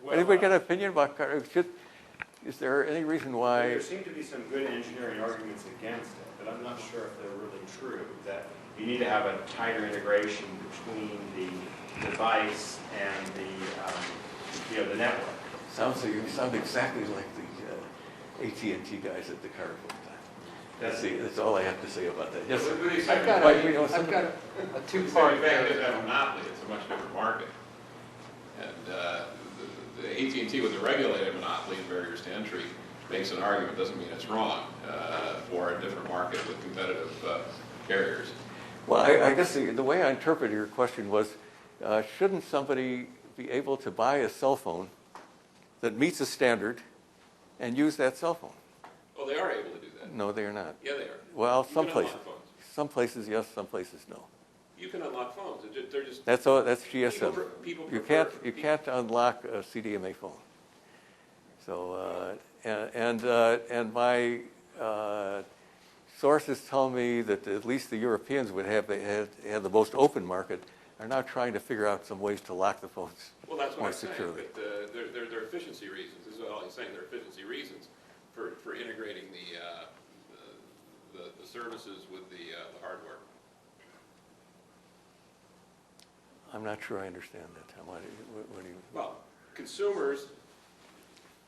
Well, Anybody got an opinion about Carter? Is there any reason why? There seem to be some good engineering arguments against it, but I'm not sure if they're really true. That you need to have a tighter integration between the device and the network. You sound exactly like the AT&T guys at the Carter phone time. That's all I have to say about that. Yes, sir. I've got a two-part. In fact, it has a monopoly. It's a much different market. And the AT&T with a regulated monopoly and barriers to entry makes an argument. Doesn't mean it's wrong for a different market with competitive carriers. Well, I guess the way I interpreted your question was, shouldn't somebody be able to buy a cell phone that meets a standard and use that cell phone? Well, they are able to do that. No, they are not. Yeah, they are. Well, some can places. unlock phones. Some places yes, some places no. You can unlock phones. They're just That's all. That's GSM. people You prefer- can't unlock a CDMA phone. So and my sources tell me that at least the Europeans would have the most open market, are now trying to figure out some ways to lock the phones Well, that's what more I'm saying, securely. but there are efficiency reasons. This is all he's saying. There are efficiency reasons for integrating the services with the hardware. I'm not sure I understand that, Tom. What do you? Well, consumers,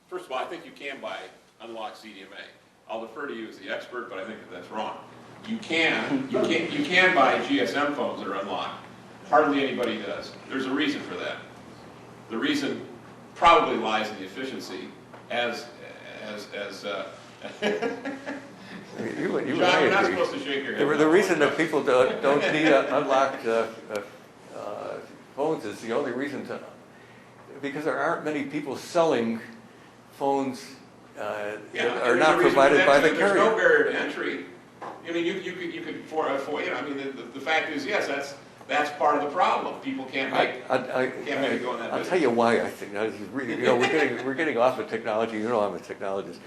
first of all, I think you can buy unlocked CDMA. I'll defer to you as the expert, but I think that's wrong. You can buy GSM phones that are unlocked. Hardly anybody does. There's a reason for that. The reason probably lies in the efficiency, as You John, you're not supposed to shake your head. The reason that people don't need unlocked phones is the only reason because there aren't many people selling phones that are not provided by the carrier. There's no barrier to entry. I mean, you could I mean, the fact is, yes, that's part of the problem. People can't make it go in that. I'll tell you why I think. We're getting off of technology. You know, I'm a technologist.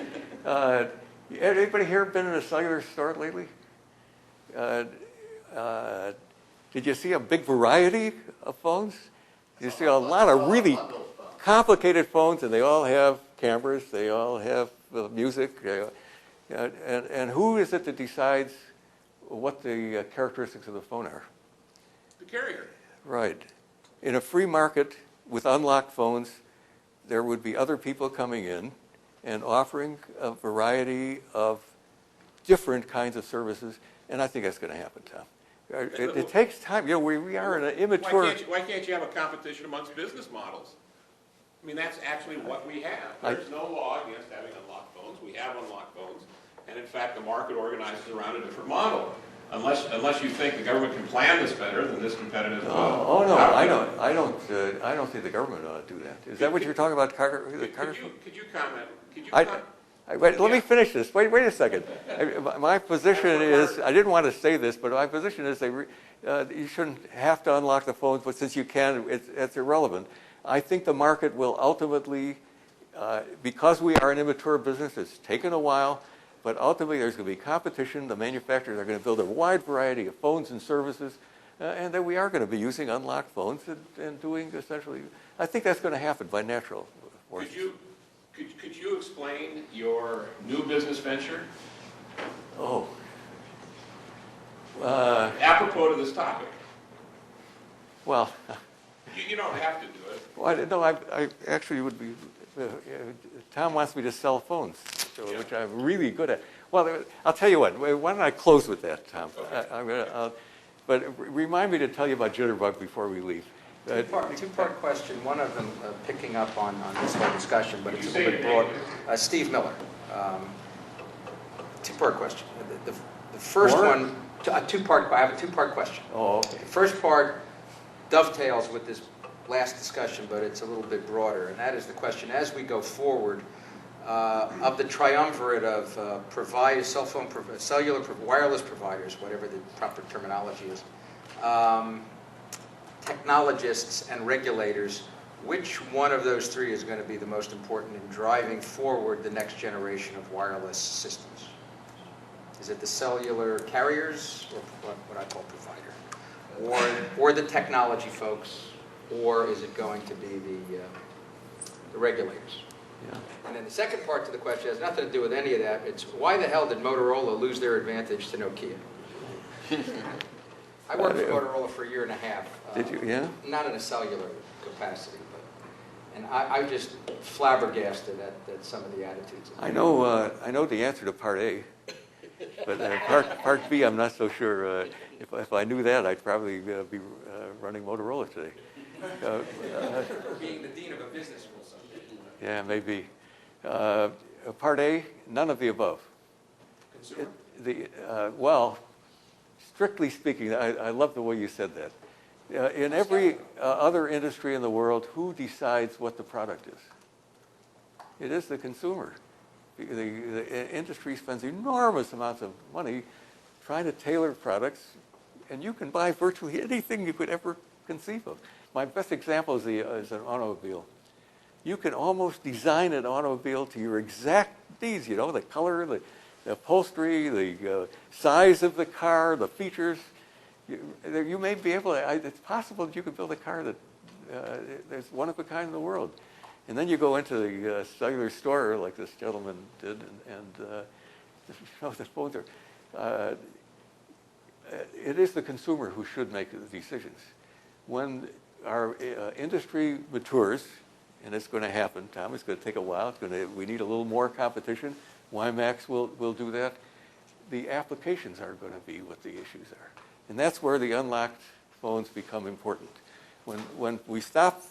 Anybody here been in a cellular store lately? Did you see a big variety of phones? You see a lot of really complicated phones, and they all have cameras. They all have music. And who is it that decides what the characteristics of the phone are? The carrier. Right. In a free market with unlocked phones, there would be other people coming in and offering a variety of different kinds of services, and I think that's going to happen, Tom. It takes time. You know, we are in an immature. Why can't you have a competition amongst business models? I mean, that's actually what we have. There's no law against having unlocked phones. We have unlocked phones, and in fact, the market organizes around a different model. Unless you think the government can plan this better than this competitive. Oh no, I don't think the government ought to do that. Is that what you're talking about, Carter? Could you comment? Wait, let me finish this. Wait a second. My position is, I didn't want to say this, but my position is you shouldn't have to unlock the phones, but since you can, it's irrelevant. I think the market will ultimately, because we are an immature business, it's taken a while, but ultimately there's going to be competition. The manufacturers are going to build a wide variety of phones and services, and then we are going to be using unlocked phones and doing essentially, I think that's going to happen by natural forces. Could you explain your new business venture? Oh. Apropos to this topic. Well. You don't have to do it. Well, no, I actually would be. Tom wants me to sell phones, which I'm really good at. Well, I'll tell you what. Why don't I close with that, Tom? Okay. But remind me to tell you about Jitterbug before we leave. Two-part question. One of them picking up on this whole discussion, but it's a little bit broad. Steve Miller. Two-part question. The first one, I have a two-part question. Oh, okay. The first part dovetails with this last discussion, but it's a little bit broader, and that is the question: as we go forward, of the triumvirate of cell phone, cellular, wireless providers, whatever the proper terminology is, technologists and regulators, which one of those three is going to be the most important in driving forward the next generation of wireless systems? Is it the cellular carriers, or what I call provider, or the technology folks, or is it going to be the regulators? Yeah. And then the second part to the question has nothing to do with any of that. It's why the hell did Motorola lose their advantage to Nokia? I worked for Motorola for a year and a half. Did you? Yeah. Not in a cellular capacity, and I just flabbergasted at some of the attitudes. I know the answer to part A, but part B, I'm not so sure. If I knew that, I'd probably be running Motorola today. Being the dean of a business school someday. Yeah, maybe. Part A, none of the above. Consumer? Well, strictly speaking, I love the way you said that. In every other industry in the world, who decides what the product is? It is the consumer. The industry spends enormous amounts of money trying to tailor products, and you can buy virtually anything you could ever conceive of. My best example is an automobile. you can almost design an automobile to your exact needs, you know, the color, the upholstery, the size of the car, the features. You may be able to, it's possible that you could build a car that there's one of a kind in the world. And then you go into the cellular store like this gentleman did, and the phones are. It is the consumer who should make the decisions. When our industry matures, and it's going to happen, Tom, it's going to take a while. We need a little more competition. WiMAX will do that. The applications are going to be what the issues are. And that's where the unlocked phones become important. When we stop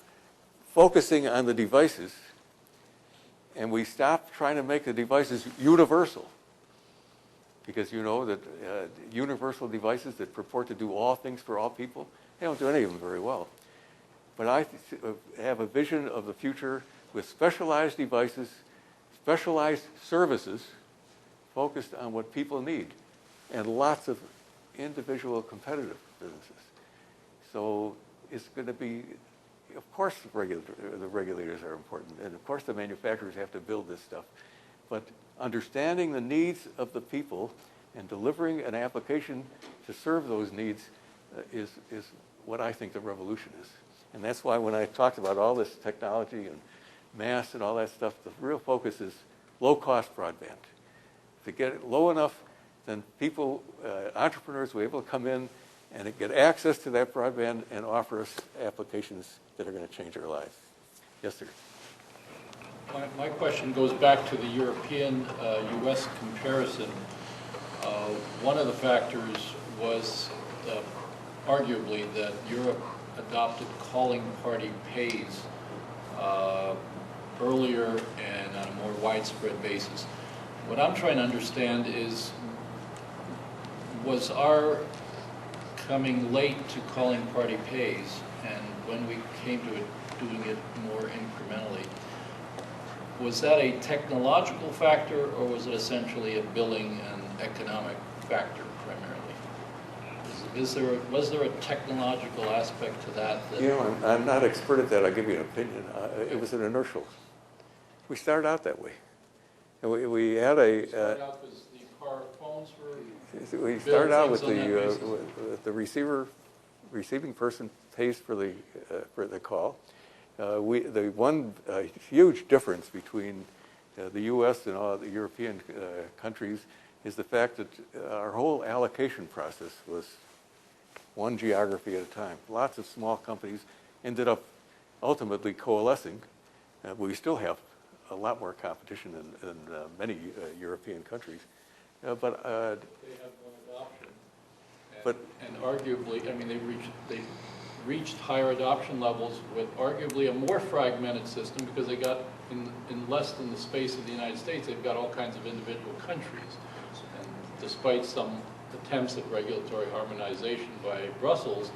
focusing on the devices and we stop trying to make the devices universal, because you know that universal devices that purport to do all things for all people, they don't do any of them very well. But I have a vision of the future with specialized devices, specialized services focused on what people need, and lots of individual competitive businesses. So it's going to be, of course, the regulators are important, and of course the manufacturers have to build this stuff. But understanding the needs of the people and delivering an application to serve those needs is what I think the revolution is. And that's why when I talked about all this technology and mass and all that stuff, the real focus is low-cost broadband. To get it low enough, then people, entrepreneurs will be able to come in and get access to that broadband and offer us applications that are going to change our lives. Yes, sir. My question goes back to the European-U.S. comparison. One of the factors was arguably that Europe adopted calling party pays earlier and on a more widespread basis. What I'm trying to understand is, was our coming late to calling party pays, and when we came to it, doing it more incrementally, was that a technological factor, or was it essentially a billing and economic factor primarily? Was there a technological aspect to that? You know, I'm not expert at that. I'll give you an opinion. It was an inertial. We started out that way. And we had a... started out because the car phones were... We started out with the receiving person pays for the call. The one huge difference between the U.S. and all the European countries is the fact that our whole allocation process was one geography at a time. Lots of small companies ended up ultimately coalescing. We still have a lot more competition in many European countries. They have one adoption. And arguably, I mean, they reached higher adoption levels with arguably a more fragmented system, because they got, in less than the space of the United States, they've got all kinds of individual countries. And despite some attempts at regulatory harmonization by Brussels,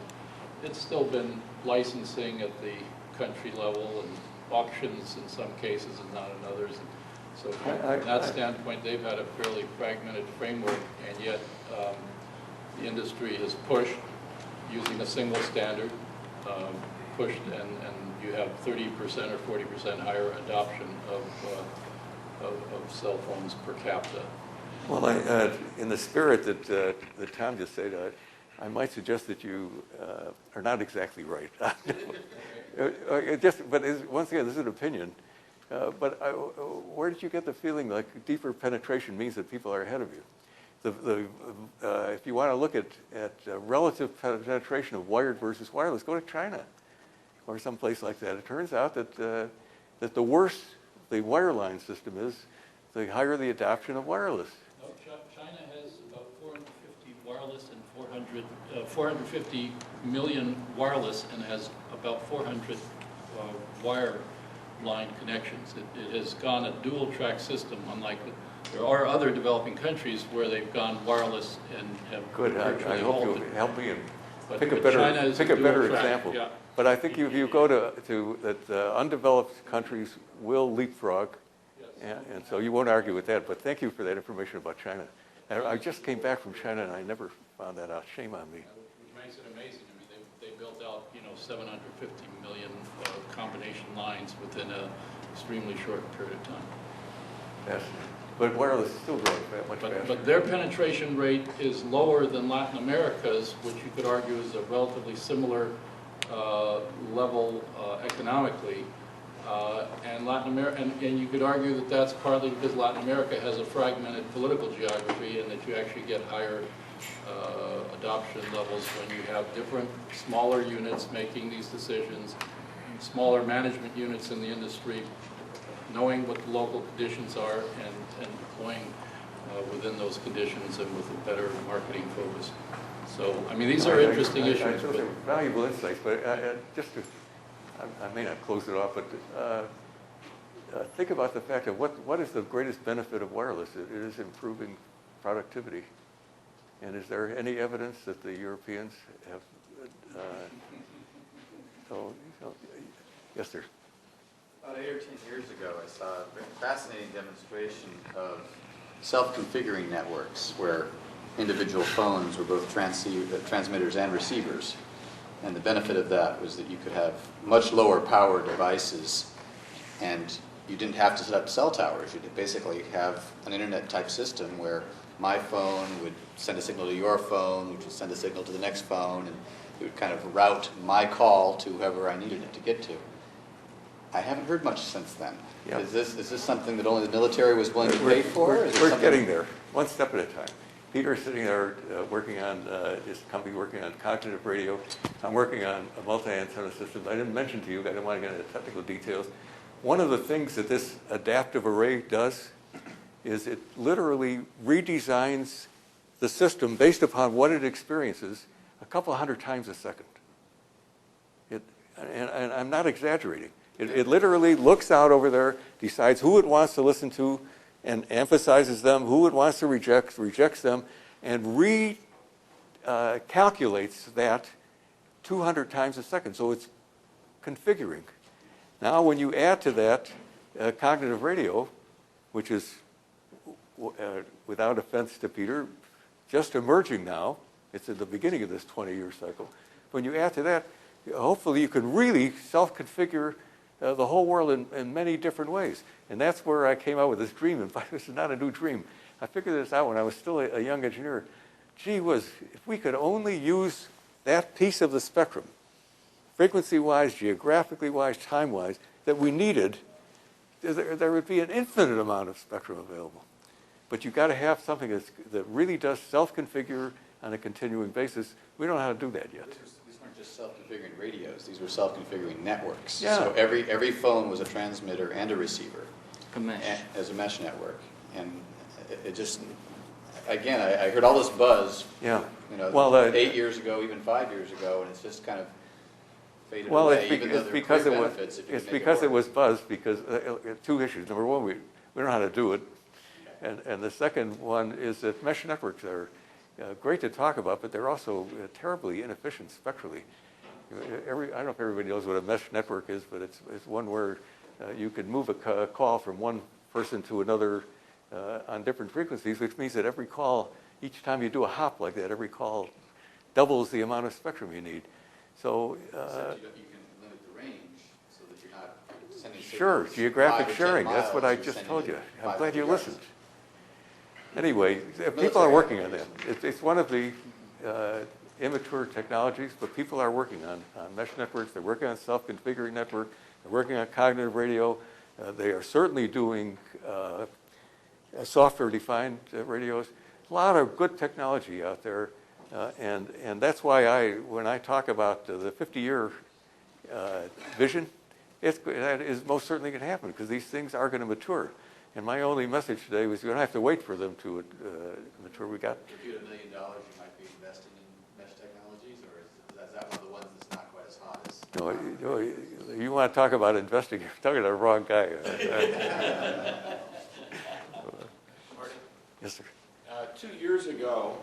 it's still been licensing at the country level and auctions in some cases and not in others. So from that standpoint, they've had a fairly fragmented framework, and yet the industry has pushed using a single standard, pushed, and you have 30% or 40% higher adoption of cell phones per capita. Well, in the spirit that Tom just said, I might suggest that you are not exactly right. Once again, this is an opinion. But where did you get the feeling like deeper penetration means that people are ahead of you? If you want to look at relative penetration of wired versus wireless, go to China or someplace like that. It turns out that the worse the wireline system is, the higher the adoption of wireless. No, China has about 450 wireless and 450 million wireless, and has about 400 wireline connections. It has gone a dual track system, unlike there are other developing countries where they've gone wireless and have Good. I hope you'll help me and pick a China better example. Yeah. But I think if you go to that undeveloped countries will leapfrog, Yes. and so you won't argue with that. But thank you for that information about China. I just came back from China and I never found that out. Shame on me. Which makes it amazing. I mean, they built out, 750 million combination lines within an extremely short period of time. Yes. But wireless is still growing much faster. But their penetration rate is lower than Latin America's, which you could argue is a relatively similar level economically. And Latin America, and you could argue that that's partly because Latin America has a fragmented political geography, and that you actually get higher adoption levels when you have different smaller units making these decisions, smaller management units in the industry, knowing what the local conditions are and deploying within those conditions and with a better marketing focus. So, I mean, these are interesting issues. Those are valuable insights, but I may not close it off, but think about the fact of what is the greatest benefit of wireless? It is improving productivity. And is there any evidence that the Europeans have, yes, sir. About 8 or 10 years ago, I saw a very fascinating demonstration of self-configuring networks where individual phones were both transmitters and receivers. And the benefit of that was that you could have much lower power devices, and you didn't have to set up cell towers. You could basically have an internet type system where my phone would send a signal to your phone, which would send a signal to the next phone, and it would kind of route my call to whoever I needed it to get to. I haven't heard much since then. Yeah. Is this something that only the military was willing to pay for? We're getting there, one step at a time. Peter's sitting there working on his company, working on cognitive radio. I'm working on a multi-antenna system. I didn't mention to you, I didn't want to get into technical details. One of the things that this adaptive array does is it literally redesigns the system based upon what it experiences a couple hundred times a second. And I'm not exaggerating. It literally looks out over there, decides who it wants to listen to, and emphasizes them, who it wants to reject, rejects them, and recalculates that 200 times a second. So it's configuring. Now, when you add to that cognitive radio, which is, without offense to Peter, just emerging now, it's at the beginning of this 20-year cycle. When you add to that, hopefully you can really self-configure the whole world in many different ways. And that's where I came out with this dream. In fact, this is not a new dream. I figured this out when I was still a young engineer. Gee whiz, if we could only use that piece of the spectrum, frequency-wise, geographically-wise, time-wise, that we needed, there would be an infinite amount of spectrum available. But you've got to have something that really does self-configure on a continuing basis. We don't know how to do that yet. These weren't just self-configuring radios. These were self-configuring networks. Yeah. So every phone was a transmitter and a receiver. A mesh. As a mesh network. And it just, again, I heard all this buzz, Yeah. 8 years ago, even 5 years ago, and it's just kind of faded away, even though there are clear benefits if you it's can make because it work. was buzzed because two issues. Number one, we don't know how to do it. And the second one is that mesh networks are great to talk about, but they're also terribly inefficient spectrally. I don't know if everybody knows what a mesh network is, but it's one where you could move a call from one person to another on different frequencies, which means that every call, each time you do a hop like that, every call doubles the amount of spectrum you need. So Except you can limit the range so that you're not sending sure, signals geographic 5 or 10 sharing. That's what miles, I you're just sending told it you. I'm 500 glad you yards. listened. Anyway, people are working on that. It's one of the immature technologies, but people are working on mesh networks. They're working on self-configuring network. They're working on cognitive radio. They are certainly doing software-defined radios. A lot of good technology out there, and that's why when I talk about the 50-year vision, that is most certainly going to happen because these things are going to mature. And my only message today was you don't have to wait for them to mature. We got. If you had $1 million, you might be investing in mesh technologies, or is that one of the ones that's not quite as hot as? No, you want to talk about investing? You're talking to the wrong guy. Yes, sir. 2 years ago,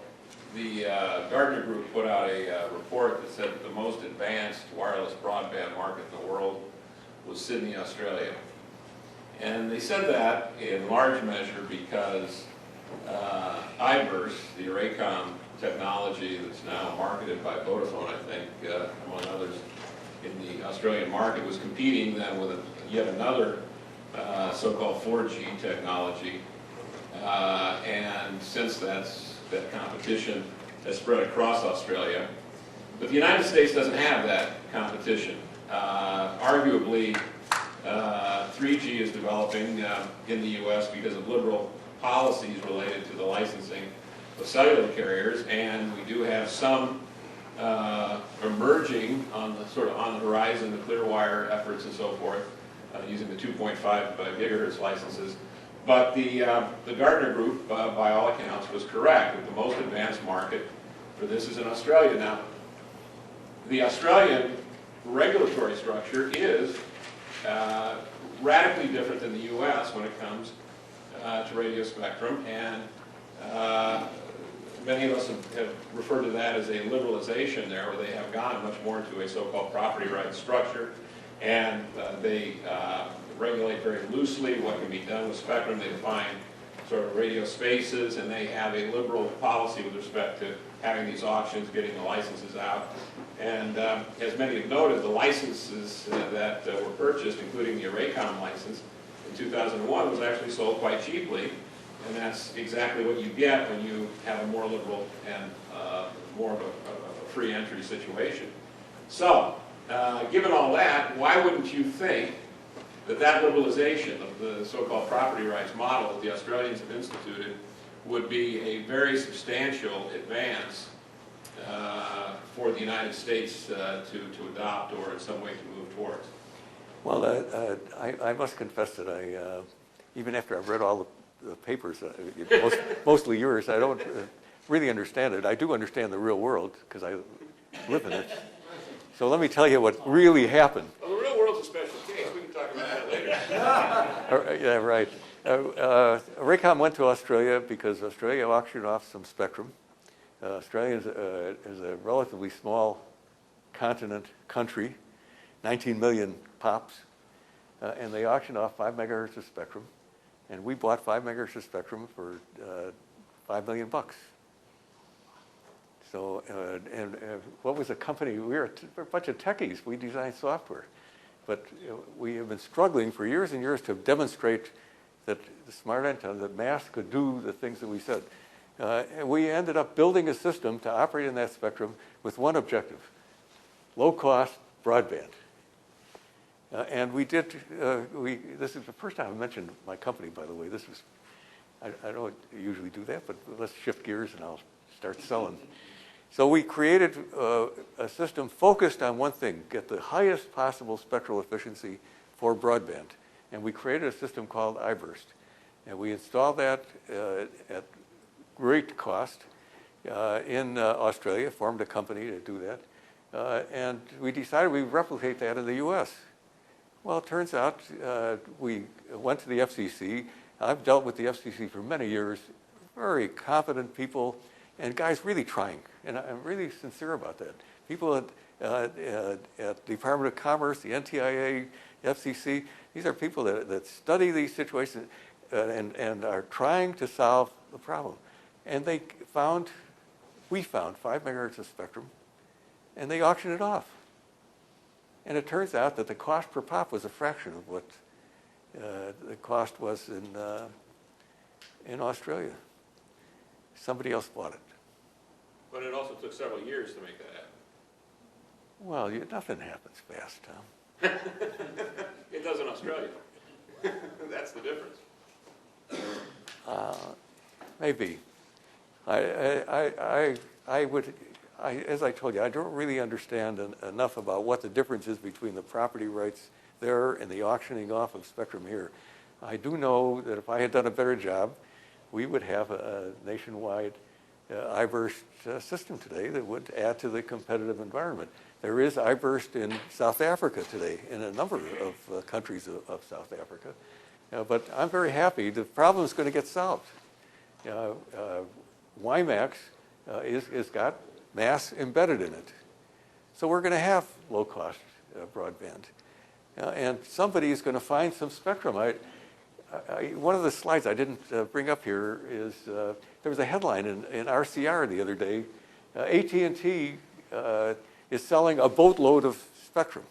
the Gardner Group put out a report that said that the most advanced wireless broadband market in the world was Sydney, Australia. And they said that in large measure because IBERS, the Arraycomm technology that's now marketed by Vodafone, I think, among others, in the Australian market, was competing then with yet another so-called 4G technology. And since that competition has spread across Australia. But the United States doesn't have that competition. Arguably, 3G is developing in the U.S. because of liberal policies related to the licensing of cellular carriers, and we do have some emerging on the horizon, the Clearwire efforts and so forth, using the 2.5 gigahertz licenses. But the Gartner Group, by all accounts, was correct that the most advanced market for this is in Australia. Now, the Australian regulatory structure is radically different than the U.S. when it comes to radio spectrum, and many of us have referred to that as a liberalization there, where they have gone much more into a so-called property rights structure, and they regulate very loosely what can be done with spectrum. They define sort of radio spaces, and they have a liberal policy with respect to having these auctions, getting the licenses out. And as many have noted, the licenses that were purchased, including the Arraycomm license in 2001, was actually sold quite cheaply. And that's exactly what you get when you have a more liberal and more of a free entry situation. So, given all that, why wouldn't you think that liberalization of the so-called property rights model that the Australians have instituted would be a very substantial advance for the United States to adopt, or in some way to move towards? Well, I must confess that even after I've read all the papers, mostly yours, I don't really understand it. I do understand the real world because I live in it. So let me tell you what really happened. Well, the real world's a special case. We can talk about that later. Yeah, right. Arraycomm went to Australia because Australia auctioned off some spectrum. Australia is a relatively small continent country, 19 million pops, and they auctioned off 5 megahertz of spectrum, and we bought 5 megahertz of spectrum for $5 million. So, what was the company? We were a bunch of techies. We designed software. But we have been struggling for years and years to demonstrate that the smart antenna, that mass could do the things that we said. And we ended up building a system to operate in that spectrum with one objective: low-cost broadband. And we did, this is the first time I mentioned my company, by the way. This was, I don't usually do that, but let's shift gears and I'll start selling. So we created a system focused on one thing: get the highest possible spectral efficiency for broadband. And we created a system called iBurst. And we installed that at great cost in Australia, formed a company to do that. And we decided we'd replicate that in the US. Well, it turns out we went to the FCC. I've dealt with the FCC for many years, very competent people, and guys really trying. And I'm really sincere about that. People at the Department of Commerce, the NTIA, FCC, these are people that study these situations and are trying to solve the problem. And we found 5 megahertz of spectrum, and they auctioned it off. And it turns out that the cost per pop was a fraction of what the cost was in Australia. Somebody else bought it. But it also took several years to make that happen. Well, nothing happens fast, Tom. It does in Australia. That's the difference. Maybe. I would, as I told you, I don't really understand enough about what the difference is between the property rights there and the auctioning off of spectrum here. I do know that if I had done a better job, we would have a nationwide iBurst system today that would add to the competitive environment. There is iBurst in South Africa today, in a number of countries of South Africa. But I'm very happy. The problem is going to get solved. WiMAX is got mass embedded in it. So we're going to have low-cost broadband. And somebody is going to find some spectrum. one of the slides I didn't bring up here is there was a headline in RCR the other day. AT&T is selling a boatload of spectrum.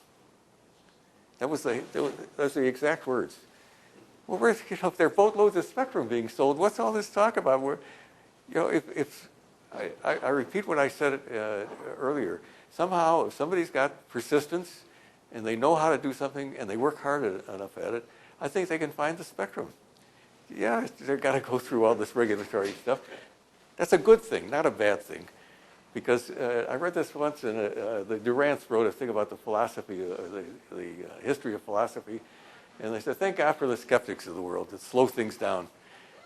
That was the exact words. Well, if there are boatloads of spectrum being sold, what's all this talk about? I repeat what I said earlier. Somehow, if somebody's got persistence and they know how to do something and they work hard enough at it, I think they can find the spectrum. Yeah, they've got to go through all this regulatory stuff. That's a good thing, not a bad thing. Because I read this once, and the Durants wrote a thing about the philosophy, the history of philosophy, and they said, thank God for the skeptics of the world that slow things down.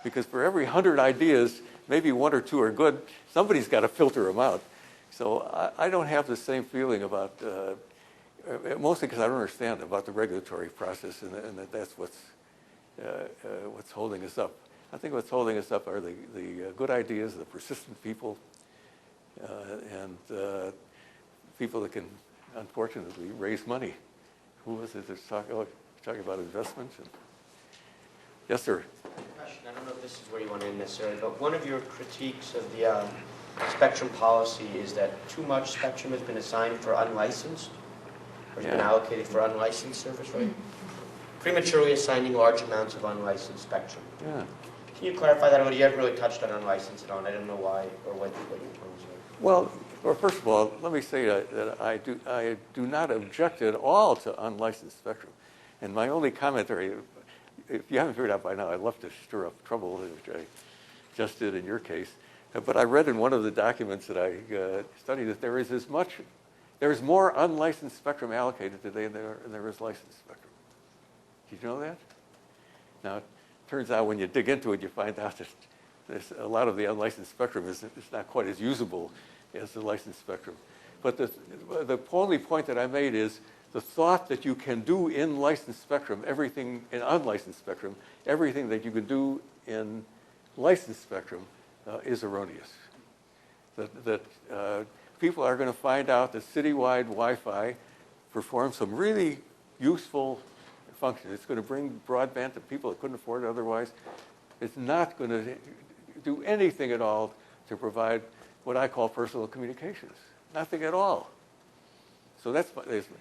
Because for every 100 ideas, maybe 1 or 2 are good, somebody's got to filter them out. So I don't have the same feeling about, mostly because I don't understand about the regulatory process, and that's what's holding us up. I think what's holding us up are the good ideas, the persistent people, and people that can, unfortunately, raise money. Who was it that's talking about investments? Yes, sir. Question. I don't know if this is where you want to end necessarily, but one of your critiques of the spectrum policy is that too much spectrum has been assigned for unlicensed, or has been allocated for unlicensed service, right? Prematurely assigning large amounts of unlicensed spectrum. Yeah. Can you clarify that? Well, you haven't really touched on unlicensed at all, and I don't know why or what your terms are. Well, first of all, let me say that I do not object at all to unlicensed spectrum. And my only commentary, if you haven't figured out by now, I'd love to stir up trouble, which I just did in your case. But I read in one of the documents that I studied that there is more unlicensed spectrum allocated today than there is licensed spectrum. Did you know that? Now, it turns out when you dig into it, you find out that a lot of the unlicensed spectrum is not quite as usable as the licensed spectrum. But the only point that I made is the thought that you can do in licensed spectrum, everything in unlicensed spectrum, everything that you can do in licensed spectrum is erroneous. That people are going to find out that citywide Wi-Fi performs some really useful functions. It's going to bring broadband to people that couldn't afford it otherwise. It's not going to do anything at all to provide what I call personal communications. Nothing at all. So that's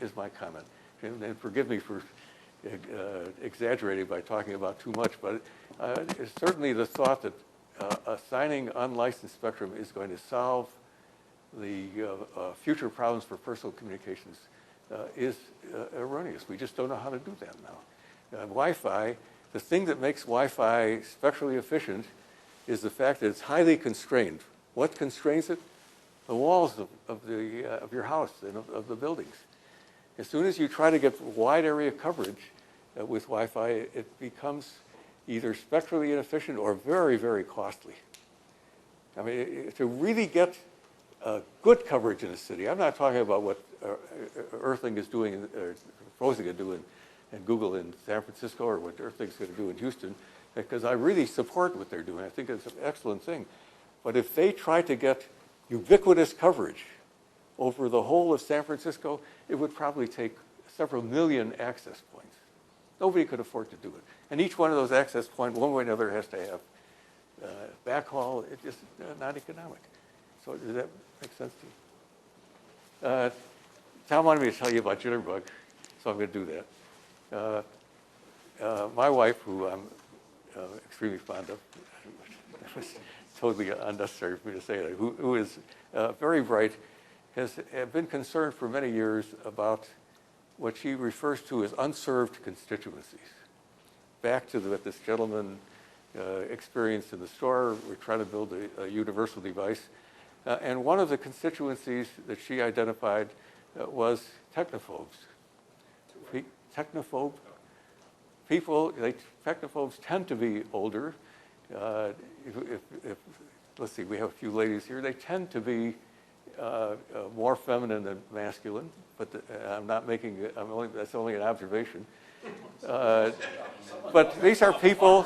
is my comment. And forgive me for exaggerating by talking about too much, but it's certainly the thought that assigning unlicensed spectrum is going to solve the future problems for personal communications is erroneous. We just don't know how to do that now. Wi-Fi, the thing that makes Wi-Fi spectrally efficient is the fact that it's highly constrained. What constrains it? The walls of your house and of the buildings. As soon as you try to get wide area coverage with Wi-Fi, it becomes either spectrally inefficient or very, very costly. I mean, to really get good coverage in a city, I'm not talking about what Earthlink is doing, or proposing to do in Google in San Francisco, or what Earthlink's going to do in Houston, because I really support what they're doing. I think it's an excellent thing. But if they try to get ubiquitous coverage over the whole of San Francisco, it would probably take several million access points. Nobody could afford to do it. And each one of those access points, one way or another, has to have backhaul. It's just not economic. So does that make sense to you? Tom wanted me to tell you about Jitterbug, so I'm going to do that. My wife, who I'm extremely fond of, totally unnecessary for me to say that, who is very bright, has been concerned for many years about what she refers to as unserved constituencies. Back to what this gentleman experienced in the store, we're trying to build a universal device. And one of the constituencies that she identified was technophobes. Technophobe people, technophobes tend to be older. Let's see, we have a few ladies here. They tend to be more feminine than masculine, but I'm not making it. That's only an observation. But these are people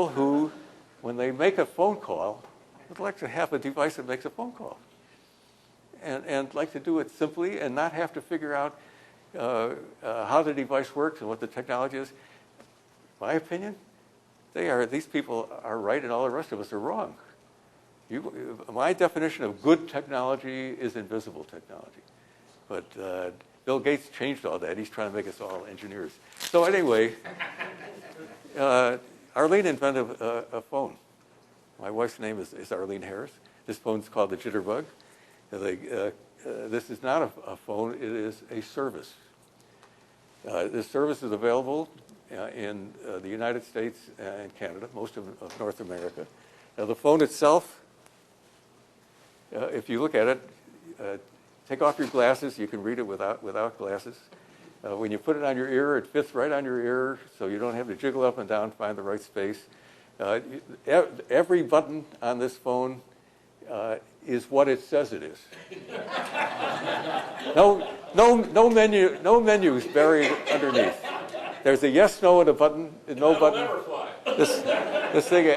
who, when they make a phone call, would like to have a device that makes a phone call, and like to do it simply and not have to figure out how the device works and what the technology is. My opinion, these people are right and all the rest of us are wrong. My definition of good technology is invisible technology. But Bill Gates changed all that. He's trying to make us all engineers. So anyway, Arlene invented a phone. My wife's name is Arlene Harris. This phone's called the Jitterbug. This is not a phone, it is a service. This service is available in the United States and Canada, most of North America. Now the phone itself, if you look at it, take off your glasses, you can read it without glasses. When you put it on your ear, it fits right on your ear, so you don't have to jiggle up and down to find the right space. Every button on this phone is what it says it is. No menus buried underneath. There's a yes, no, and a button, and no button. Never fly. This thing,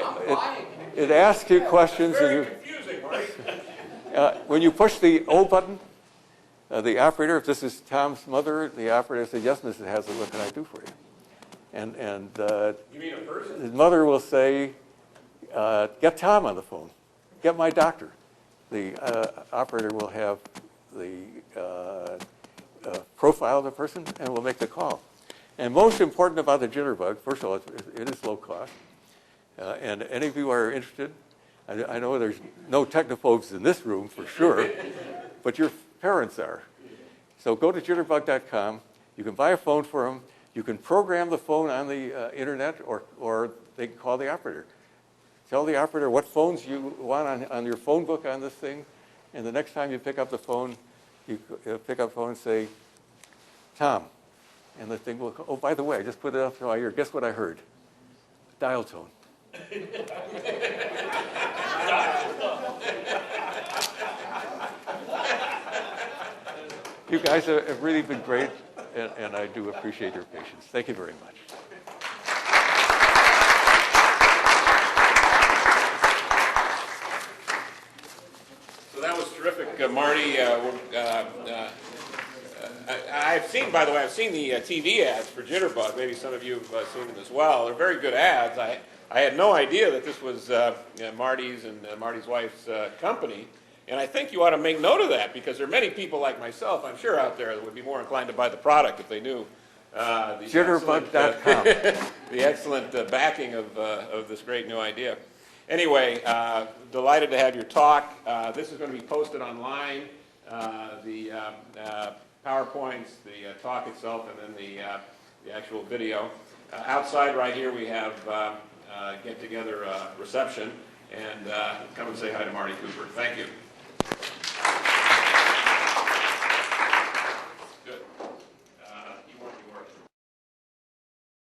it asks you questions. Very confusing, right? When you push the O button, the operator, if this is Tom's mother, the operator says, yes, Mrs. Hazlitt, what can I do for you? And You mean a person? his mother will say, get Tom on the phone. Get my doctor. The operator will have the profile of the person and will make the call. And most important about the Jitterbug, first of all, it is low cost. And any of you who are interested, I know there's no technophobes in this room for sure, but your parents are. So go to jitterbug.com. You can buy a phone for them. You can program the phone on the internet, or they can call the operator. Tell the operator what phones you want on your phone book on this thing, and the next time you pick up the phone, you pick up the phone and say, Tom, and the thing will, oh, by the way, I just put it up to my ear. Guess what I heard? Dial tone. You guys have really been great, and I do appreciate your patience. Thank you very much. So that was terrific, Marty. I've seen, by the way, I've seen the TV ads for Jitterbug. Maybe some of you have seen them as well. They're very good ads. I had no idea that this was Marty's and Marty's wife's company. And I think you ought to make note of that, because there are many people like myself, I'm sure, out there that would be more inclined to buy the product if they knew Jitterbug.com. the excellent backing of this great new idea. Anyway, delighted to have your talk. This is going to be posted online, the PowerPoints, the talk itself, and then the actual video. Outside right here we have get-together reception, and come and say hi to Marty Cooper. Thank you.